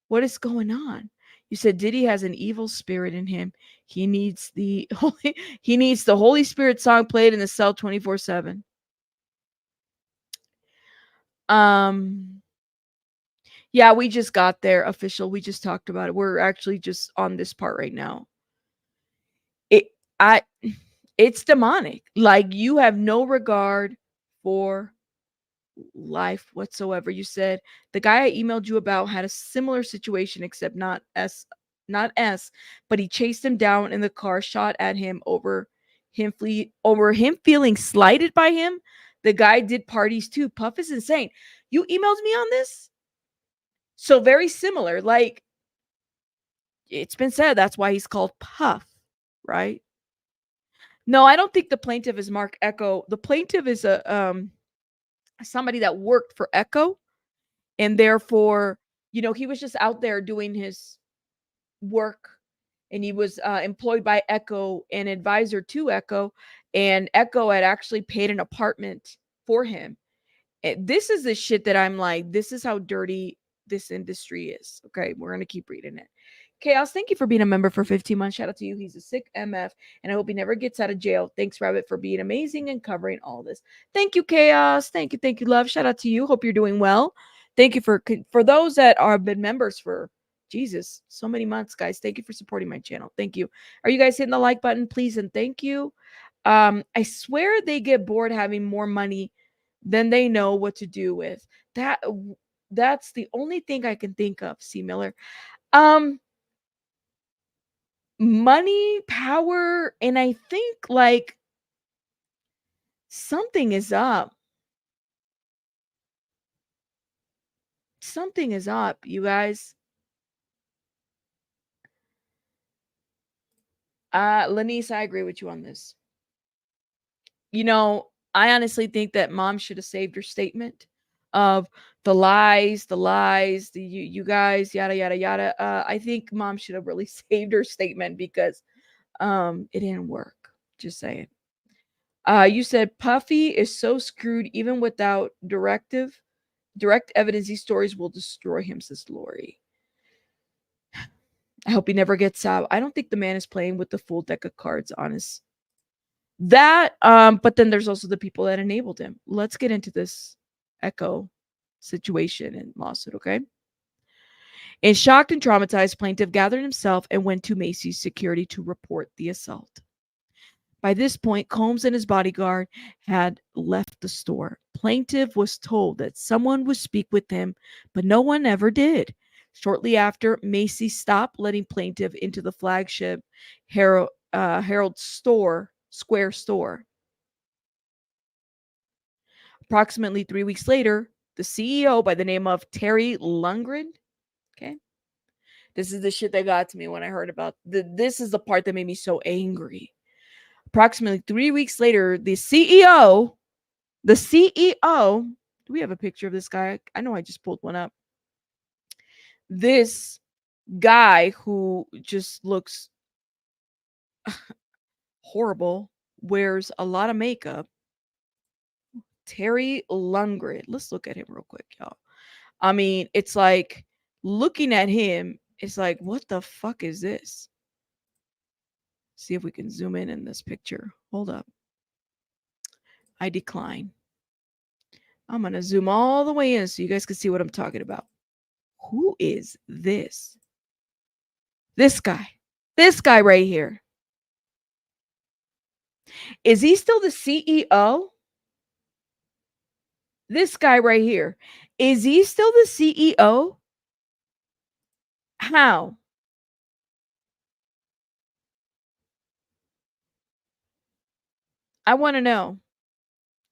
what is going on? You said Diddy has an evil spirit in him. He needs the Holy Spirit song played in the cell 24/7. Yeah, we just got there, official. We just talked about it. We're actually just on this part right now. It I it's demonic. Like, you have no regard for life whatsoever. You said the guy I emailed you about had a similar situation, except not S, but he chased him down in the car, shot at him over him feeling slighted by him. The guy did parties too. Puff is insane. You emailed me on this? So very similar. Like, it's been said that's why he's called Puff, right? No, I don't think the plaintiff is Mark Echo. The plaintiff is a somebody that worked for Echo, and therefore, he was just out there doing his work, and he was employed by Echo and advisor to Echo, and Echo had actually paid an apartment for him. This is the shit that I'm like, this is how dirty this industry is. Okay, we're gonna keep reading it. Chaos, thank you for being a member for 15 months. Shout out to you. He's a sick MF, and I hope he never gets out of jail. Thanks, Rabbit, for being amazing and covering all this. Thank you, Chaos. Thank you, love. Shout out to you. Hope you're doing well. Thank you for those that are been members for Jesus so many months, guys. Thank you for supporting my channel. Thank you. Are you guys hitting the like button, please, and thank you. I swear they get bored having more money than they know what to do with. That's the only thing I can think of, C. Miller. Money, power, and I think like something is up. Something is up, you guys. Lanice, I agree with you on this. I honestly think that mom should have saved her statement of the lies, you guys, yada yada yada. I think mom should have really saved her statement because it didn't work. Just saying. You said Puffy is so screwed even without direct evidence. These stories will destroy him, says Lori. I hope he never gets out. I don't think the man is playing with the full deck of cards, honest. But then there's also the people that enabled him. Let's get into this Echo situation and lawsuit, okay? In shocked and traumatized, plaintiff gathered himself and went to Macy's security to report the assault. By this point, Combs and his bodyguard had left the store. Plaintiff was told that someone would speak with him, but no one ever did. Shortly after, Macy stopped letting plaintiff into the flagship Herald Square store. Approximately 3 weeks later, the CEO by the name of Terry Lundgren, okay, this is the shit that got to me when I heard about this is the part that made me so angry. Approximately 3 weeks later, the CEO, do we have a picture of this guy? I know I just pulled one up. This guy who just looks horrible, wears a lot of makeup. Terry Lundgren. Let's look at him real quick, y'all. I mean, it's like looking at him, it's like, what the fuck is this? See if we can zoom in this picture. Hold up. I decline. I'm going to zoom all the way in so you guys can see what I'm talking about. Who is this? This guy. This guy right here. Is he still the CEO? This guy right here. Is he still the CEO? How? I want to know.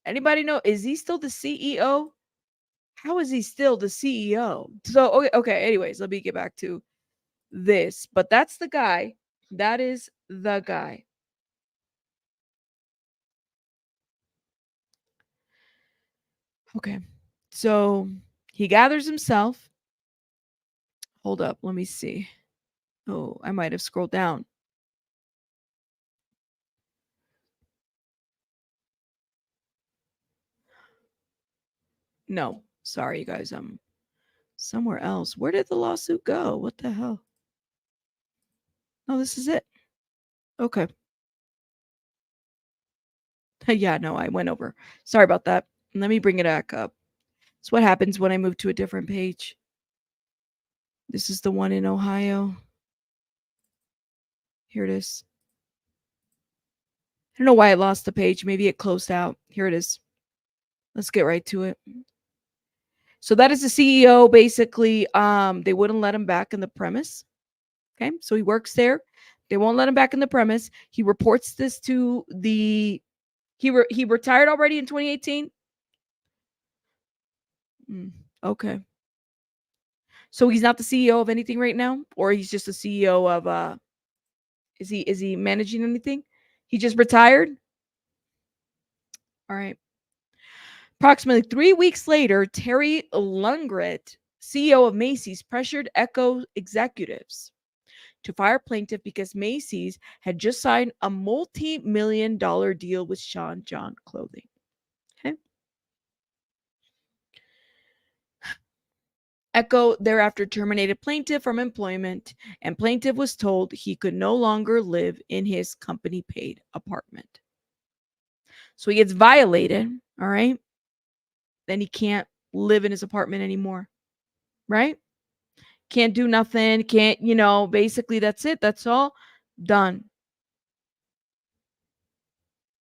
Anybody know? Is he still the CEO? How is he still the CEO? So, okay. Anyways, let me get back to this. But that's the guy. That is the guy. Okay. So he gathers himself. Hold up. Let me see. Oh, I might have scrolled down. No, sorry, you guys. I'm somewhere else. Where did the lawsuit go? What the hell? Oh, this is it. Okay. Yeah, no, I went over. Sorry about that. Let me bring it back up. It's what happens when I move to a different page. This is the one in Ohio. Here it is. I don't know why I lost the page. Maybe it closed out. Here it is. Let's get right to it. So that is the CEO. Basically, they wouldn't let him back in the premise. Okay, so he works there. They won't let him back in the premise. He reports this to the. He retired already in 2018. Okay. So he's not the CEO of anything right now, or he's just the CEO of. Is he managing anything? He just retired. All right. Approximately 3 weeks later, Terry Lundgren, CEO of Macy's, pressured Echo executives to fire plaintiff because Macy's had just signed a multi-million-dollar deal with Sean John Clothing. Okay. Echo thereafter terminated plaintiff from employment, and plaintiff was told he could no longer live in his company-paid apartment. So he gets violated, all right? Then he can't live in his apartment anymore, right? Can't do nothing, can't, basically that's it. That's all done.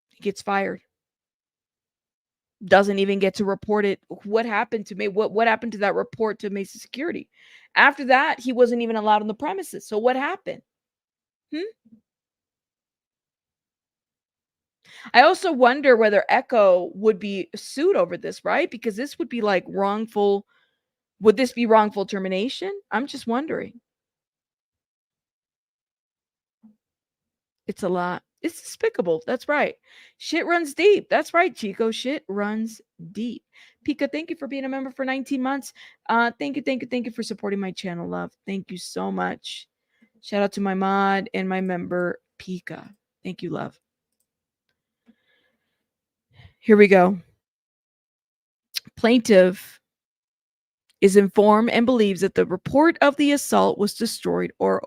He gets fired. Doesn't even get to report it. What happened to me? What happened to that report to Macy Security? After that, he wasn't even allowed on the premises. So what happened? I also wonder whether Echo would be sued over this, right? Because this would be like wrongful. Would this be wrongful termination? I'm just wondering. It's a lot. It's despicable. That's right. Shit runs deep. That's right, Chico. Shit runs deep. Pika, thank you for being a member for 19 months. Thank you for supporting my channel, love. Thank you so much. Shout out to my mod and my member, Pika. Thank you, love. Here we go. Plaintiff is informed and believes that the report of the assault was destroyed or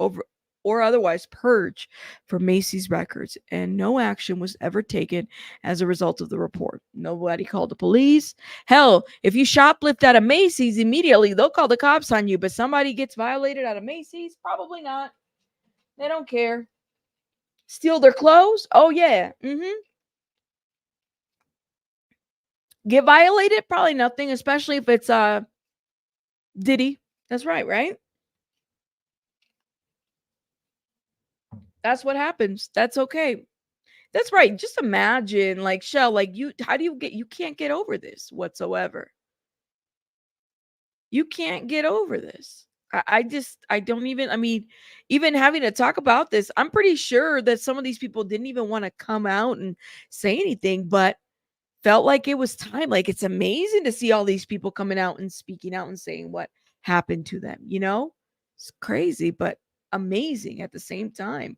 or otherwise purge from Macy's records, and no action was ever taken as a result of the report. Nobody called the police. Hell, if you shoplift at a Macy's, immediately they'll call the cops on you, but somebody gets violated at a Macy's? Probably not. They don't care. Steal their clothes? Oh, yeah. Get violated? Probably nothing, especially if it's Diddy. That's right, right? That's what happens. That's okay. That's right. Just imagine, like, Shell, like, how do you can't get over this whatsoever. You can't get over this. I don't even, I mean, even having to talk about this, I'm pretty sure that some of these people didn't even want to come out and say anything, but felt like it was time. Like, it's amazing to see all these people coming out and speaking out and saying what happened to them, you know? It's crazy, but amazing at the same time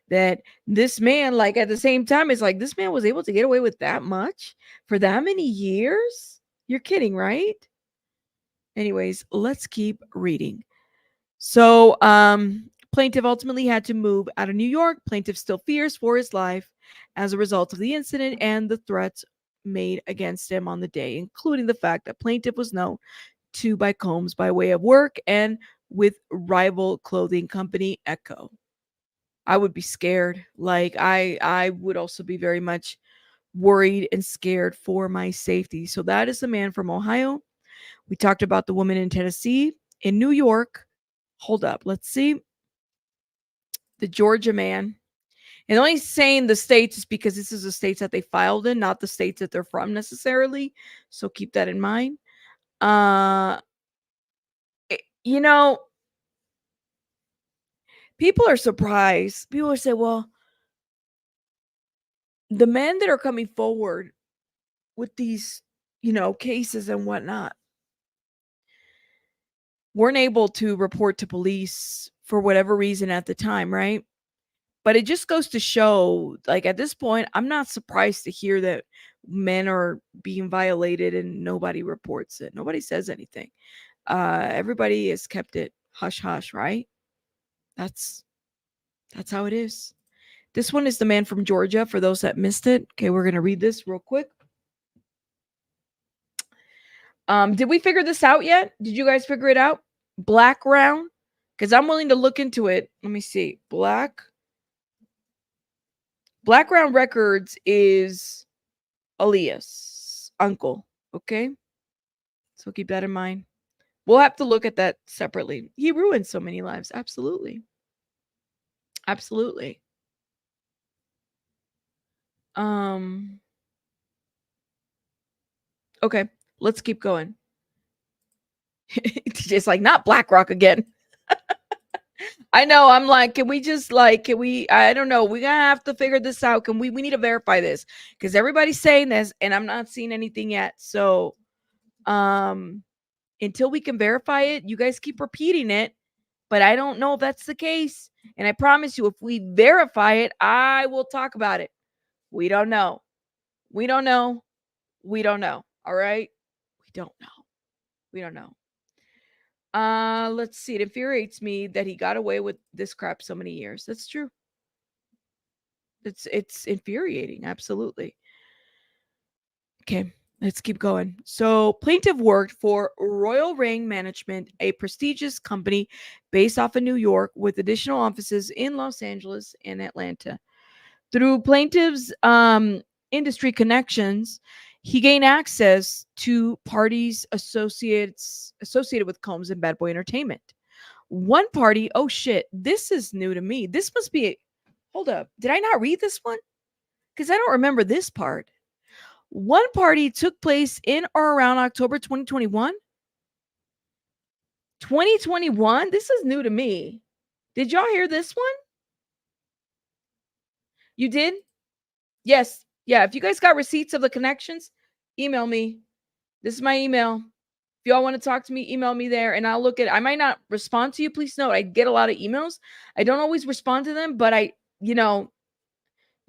that this man, like, at the same time, it's like this man was able to get away with that much for that many years. You're kidding, right? Anyways, let's keep reading. So, plaintiff ultimately had to move out of New York. Plaintiff still fears for his life as a result of the incident and the threats made against him on the day, including the fact that plaintiff was known to by Combs by way of work and with rival clothing company Echo. I would be scared. Like, I would also be very much worried and scared for my safety. So that is the man from Ohio. We talked about the woman in Tennessee, in New York. Hold up. Let's see. The Georgia man. And only saying the states is because this is the states that they filed in, not the states that they're from necessarily. So keep that in mind. You know, people are surprised. People say, well, the men that are coming forward with these, cases and whatnot weren't able to report to police for whatever reason at the time, right? But it just goes to show, like, at this point, I'm not surprised to hear that men are being violated and nobody reports it. Nobody says anything. Everybody has kept it hush hush, right? That's how it is. This one is the man from Georgia, for those that missed it. Okay, we're gonna read this real quick. Did we figure this out yet? Did you guys figure it out? Black round? Because I'm willing to look into it. Let me see. Black Round Records is Elias' uncle. Okay. So keep that in mind. We'll have to look at that separately. He ruined so many lives. Absolutely. Absolutely. Okay, let's keep going. It's like, not BlackRock again. I know. I'm like, can we, I don't know. We're going to have to figure this out. We need to verify this because everybody's saying this and I'm not seeing anything yet. So, until we can verify it, you guys keep repeating it, but I don't know if that's the case. And I promise you, if we verify it, I will talk about it. We don't know. We don't know. We don't know. All right. We don't know. We don't know. Let's see. It infuriates me that he got away with this crap so many years. That's true. It's infuriating. Absolutely. Okay, let's keep going. So, plaintiff worked for Royal Rain Management, a prestigious company based off of New York with additional offices in Los Angeles and Atlanta. Through plaintiff's industry connections, he gained access to parties associated with Combs and Bad Boy Entertainment. One party, oh shit, this is new to me. This must be, hold up, did I not read this one? Because I don't remember this part. One party took place in or around October 2021. 2021? This is new to me. Did y'all hear this one? You did? Yes. Yeah. If you guys got receipts of the connections, email me. This is my email. If y'all want to talk to me, email me there and I'll look at it. I might not respond to you. Please note, I get a lot of emails. I don't always respond to them, but you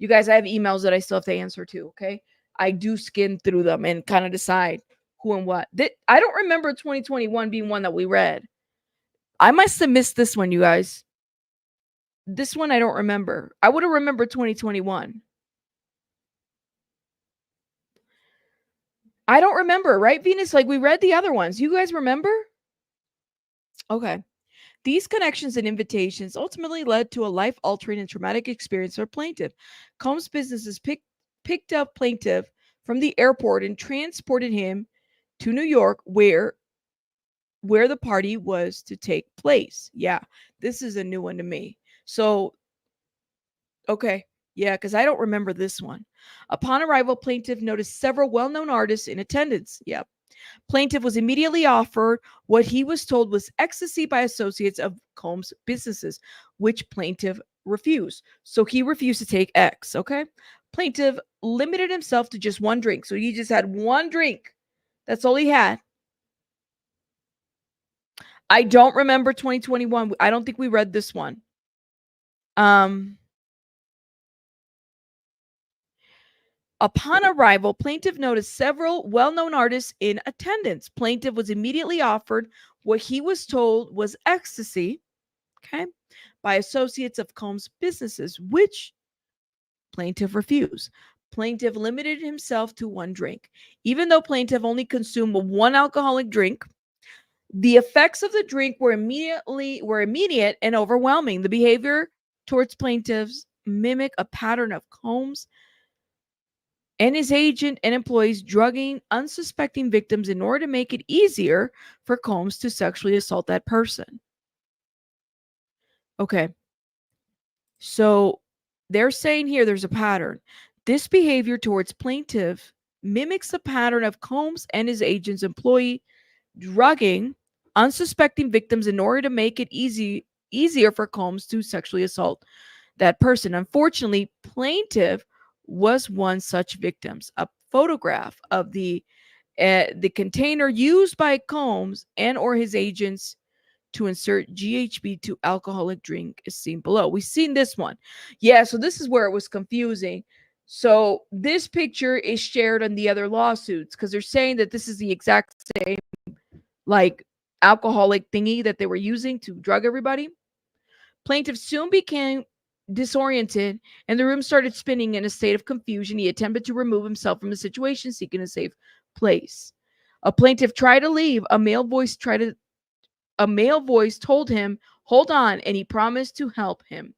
guys, I have emails that I still have to answer to. Okay. I do skim through them and kind of decide who and what. I don't remember 2021 being one that we read. I must have missed this one, you guys. This one I don't remember. I would have remembered 2021. I don't remember, right, Venus? Like, we read the other ones. You guys remember? Okay. These connections and invitations ultimately led to a life-altering and traumatic experience for plaintiff. Combs' businesses picked up plaintiff from the airport and transported him to New York, where the party was to take place. Yeah, this is a new one to me. So, okay. Yeah, because I don't remember this one. Upon arrival, plaintiff noticed several well-known artists in attendance. Yeah. Plaintiff was immediately offered what he was told was ecstasy by associates of Combs' businesses, which plaintiff refused. So he refused to take X, okay? Plaintiff limited himself to just one drink. So he just had one drink. That's all he had. I don't remember 2021. I don't think we read this one. Upon arrival, plaintiff noticed several well-known artists in attendance. Plaintiff was immediately offered what he was told was ecstasy, okay, by associates of Combs' businesses, which plaintiff refused. Plaintiff limited himself to one drink. Even though plaintiff only consumed one alcoholic drink, the effects of the drink were immediate and overwhelming. The behavior towards plaintiffs mimic a pattern of Combs and his agent and employees drugging unsuspecting victims in order to make it easier for Combs to sexually assault that person. Okay. So they're saying here there's a pattern. This behavior towards plaintiff mimics the pattern of Combs and his agent's employee drugging unsuspecting victims in order to make it easier for Combs to sexually assault that person. Unfortunately, plaintiff was one such victim. A photograph of the container used by Combs and or his agents to insert GHB to alcoholic drink is seen below. We've seen this one. Yeah, so this is where it was confusing. So this picture is shared on the other lawsuits because they're saying that this is the exact same like alcoholic thingy that they were using to drug everybody. Plaintiff soon became disoriented and the room started spinning in a state of confusion. He attempted to remove himself from the situation, seeking a safe place. A plaintiff tried to leave. A male voice told him, "Hold on," and he promised to help him.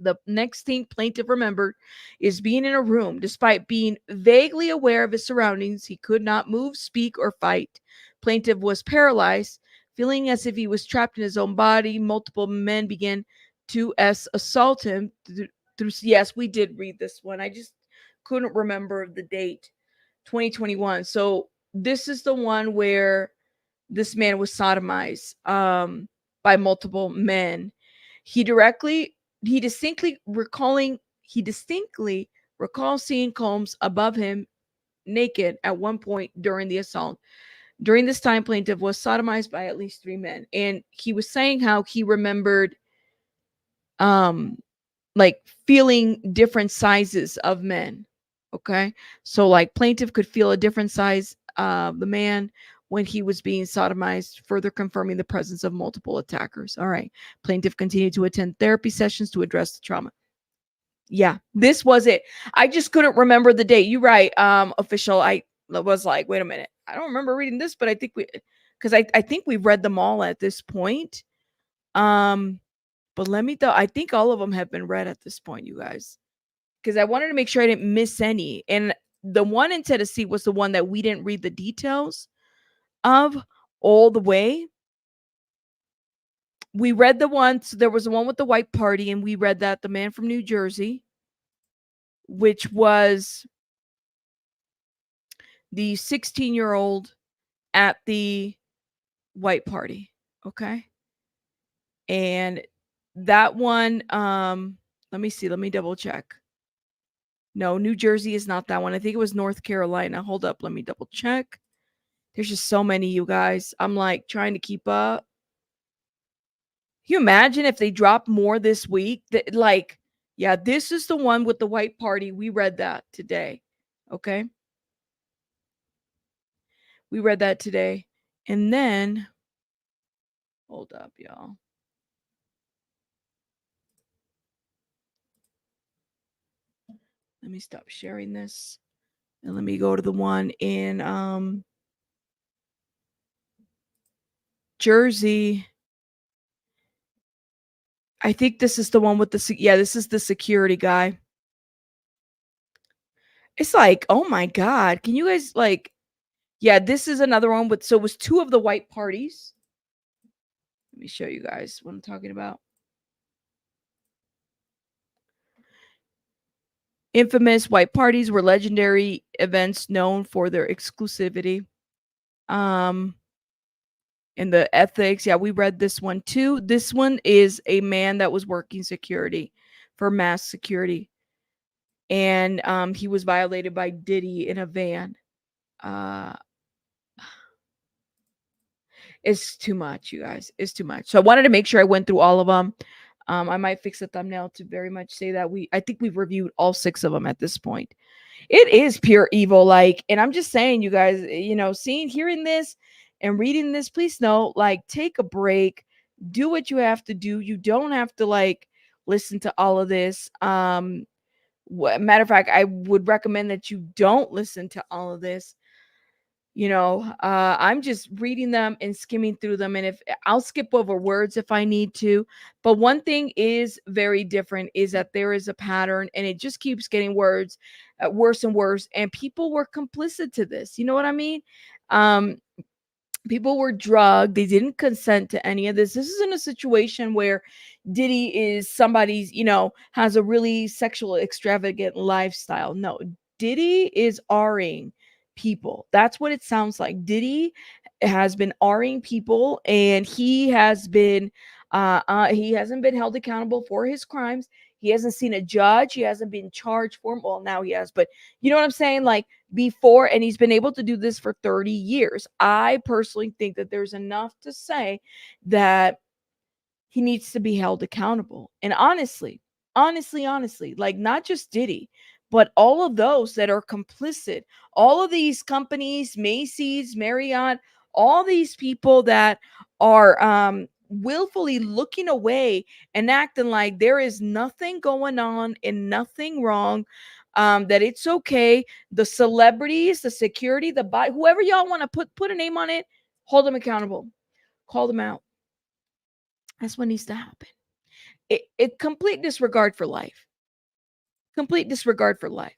The next thing plaintiff remembered is being in a room. Despite being vaguely aware of his surroundings, he could not move, speak, or fight. Plaintiff was paralyzed, feeling as if he was trapped in his own body. Multiple men began to assault him through. Yes, we did read this one. I just couldn't remember the date. 2021. So this is the one where this man was sodomized by multiple men. He directly he distinctly recalls seeing Combs above him naked at one point during the assault. During this time, plaintiff was sodomized by at least 3 men, and he was saying how he remembered um like feeling different sizes of men. Okay, so like plaintiff could feel a different size the man when he was being sodomized, further confirming the presence of multiple attackers. All right, plaintiff continued to attend therapy sessions to address the trauma. Yeah, this was it. I just couldn't remember the date. You're right. Official. I was like, wait a minute. I don't remember reading this, but I think because I think we've read them all at this point. Um, but I think all of them have been read at this point, you guys, because I wanted to make sure I didn't miss any. And the one in Tennessee was the one that we didn't read the details of all the way. We read the one. So there was the one with the white party, and we read that the man from New Jersey, which was the 16-year-old at the white party. Okay. And that one, let me see. Let me double check. No, New Jersey is not that one. I think it was North Carolina. Hold up. Let me double check. There's just so many, you guys. I'm like trying to keep up. Can you imagine if they drop more this week? Like, yeah, this is the one with the white party. We read that today. Okay. We read that today. And then, hold up, y'all. Let me stop sharing this. And let me go to the one in Jersey. I think this is the one with yeah, this is the security guy. It's like, oh my God. Can you guys like, yeah, this is another one with, so it was two of the white parties. Let me show you guys what I'm talking about. Infamous white parties were legendary events known for their exclusivity. And the ethics. Yeah, we read this one too. This one is a man that was working security for mass security. And he was violated by Diddy in a van. Uh it's too much, you guys. It's too much. So I wanted to make sure I went through all of them. I might fix the thumbnail to very much say that I think we've reviewed all 6 of them at this point. It is pure evil, like, and I'm just saying, you guys, hearing this and reading this, please know, like, take a break, do what you have to do. You don't have to like listen to all of this. Matter of fact, I would recommend that you don't listen to all of this. I'm just reading them and skimming through them, and if I'll skip over words if I need to. But one thing is very different is that there is a pattern, and it just keeps getting worse and worse, and people were complicit to this. You know what I mean? um People were drugged. They didn't consent to any of this. This isn't a situation where Diddy is somebody's, has a really sexual extravagant lifestyle. No, Diddy is R-ing people. That's what it sounds like. Diddy has been R-ing people, and he hasn't been held accountable for his crimes. He hasn't seen a judge. He hasn't been charged for him. Well, now he has, but you know what I'm saying? Like, before, and he's been able to do this for 30 years. I personally think that there's enough to say that he needs to be held accountable. And honestly, like, not just Diddy, but all of those that are complicit, all of these companies, Macy's, Marriott, all these people that are willfully looking away and acting like there is nothing going on and nothing wrong, that it's okay. The celebrities, the security, whoever y'all want to put a name on it, hold them accountable, call them out. That's what needs to happen. It complete disregard for life. Complete disregard for life.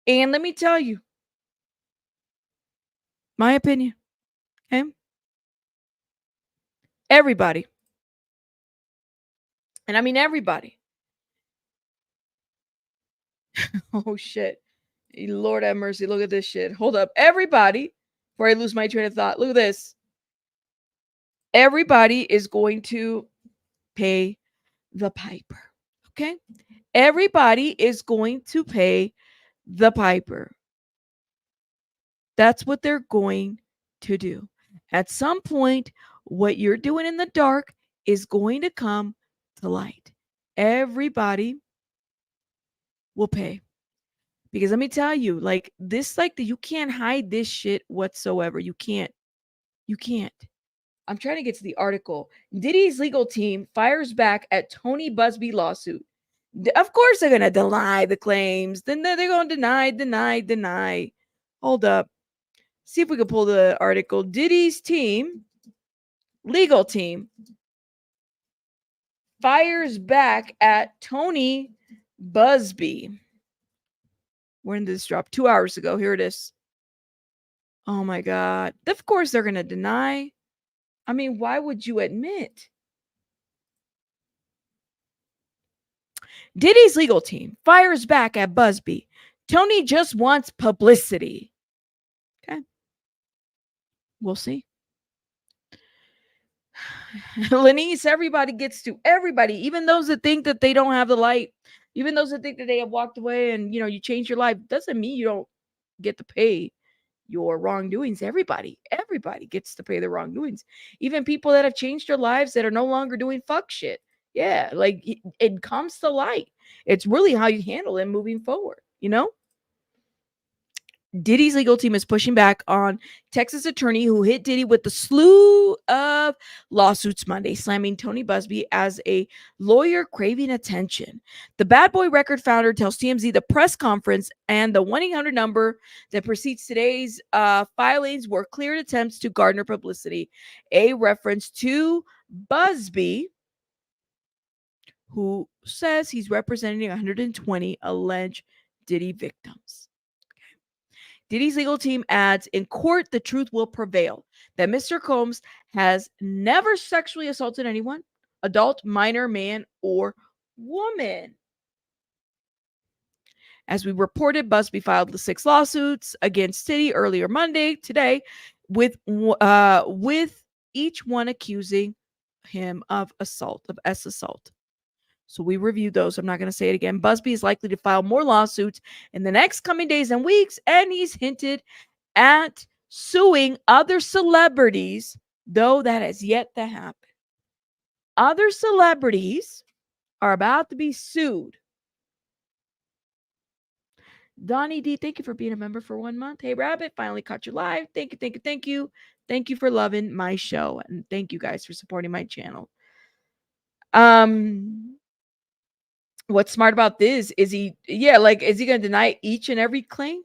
And let me tell you, my opinion. Okay. Everybody. And I mean everybody. Oh shit. Lord have mercy. Look at this shit. Hold up. Everybody, before I lose my train of thought, look at this. Everybody is going to pay the piper. Okay. Everybody is going to pay the piper. That's what they're going to do. At some point, what you're doing in the dark is going to come to light. Everybody will pay. Because let me tell you, like, this, like, you can't hide this shit whatsoever. You can't. You can't. I'm trying to get to the article. Diddy's legal team fires back at Tony Buzbee lawsuit. Of course, they're going to deny the claims. Then they're going to deny. Hold up. See if we can pull the article. Diddy's legal team, fires back at Tony Buzbee. When did this drop? 2 hours ago. Here it is. Oh my God. Of course, they're going to deny. I mean, why would you admit? Diddy's legal team fires back at Buzbee. Tony just wants publicity. Okay. We'll see. Lenise, everybody, even those that think that they don't have the light, even those that think that they have walked away and, you change your life, doesn't mean you don't get to pay your wrongdoings. Everybody gets to pay their wrongdoings. Even people that have changed their lives that are no longer doing fuck shit. Yeah, like it comes to light. It's really how you handle it moving forward, Diddy's legal team is pushing back on Texas attorney who hit Diddy with the slew of lawsuits Monday, slamming Tony Buzbee as a lawyer craving attention. The Bad Boy Record founder tells TMZ the press conference and the 1-800 number that precedes today's filings were clear attempts to garner publicity, a reference to Buzbee, who says he's representing 120 alleged Diddy victims. Diddy's legal team adds, in court, the truth will prevail that Mr. Combs has never sexually assaulted anyone, adult, minor, man, or woman. As we reported, Buzbee filed the 6 lawsuits against Diddy earlier today, with each one accusing him of assault. So we reviewed those. I'm not going to say it again. Buzbee is likely to file more lawsuits in the next coming days and weeks, and he's hinted at suing other celebrities, though that has yet to happen. Other celebrities are about to be sued. Donnie D, thank you for being a member for 1 month. Hey, Rabbit, finally caught you live. Thank you, thank you, thank you. Thank you for loving my show, and thank you guys for supporting my channel. What's smart about this is is he going to deny each and every claim?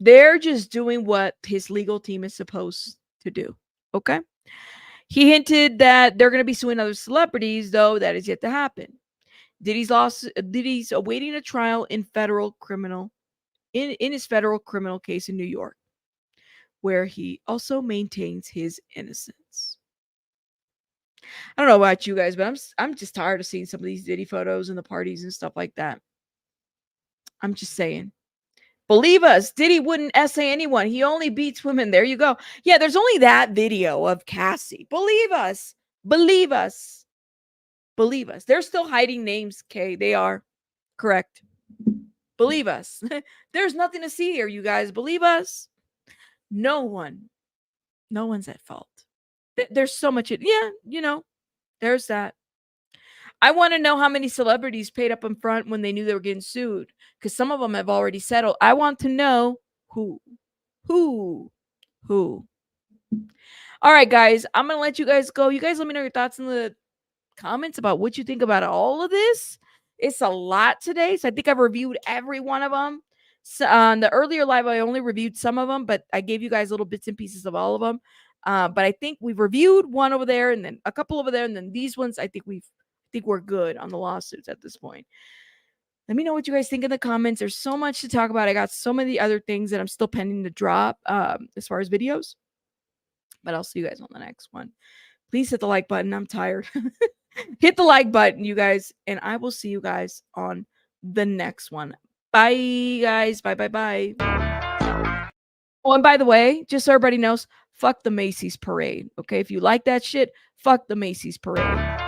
They're just doing what his legal team is supposed to do. Okay. He hinted that they're going to be suing other celebrities, though that is yet to happen. Diddy's awaiting a trial in his federal criminal case in New York, where he also maintains his innocence. I don't know about you guys, but I'm just tired of seeing some of these Diddy photos and the parties and stuff like that. I'm just saying. Believe us, Diddy wouldn't essay anyone. He only beats women. There you go. Yeah, there's only that video of Cassie. Believe us. Believe us. Believe us. They're still hiding names, Kay. They are. Correct. Believe us. There's nothing to see here, you guys. Believe us. No one's at fault. There's so much. There's that. I want to know how many celebrities paid up in front when they knew they were getting sued, because some of them have already settled. I want to know who. All right, guys, I'm going to let you guys go. You guys let me know your thoughts in the comments about what you think about all of this. It's a lot today, so I think I've reviewed every one of them. So, on the earlier live, I only reviewed some of them, but I gave you guys little bits and pieces of all of them. But I think we've reviewed one over there and then a couple over there, and then these ones, I think we're good on the lawsuits at this point. Let me know what you guys think in the comments. There's so much to talk about. I got so many other things that I'm still pending to drop as far as videos. But I'll see you guys on the next one. Please hit the like button. I'm tired. Hit the like button, you guys. And I will see you guys on the next one. Bye, guys. Bye. Oh, and by the way, just so everybody knows, fuck the Macy's parade. Okay? If you like that shit, fuck the Macy's parade.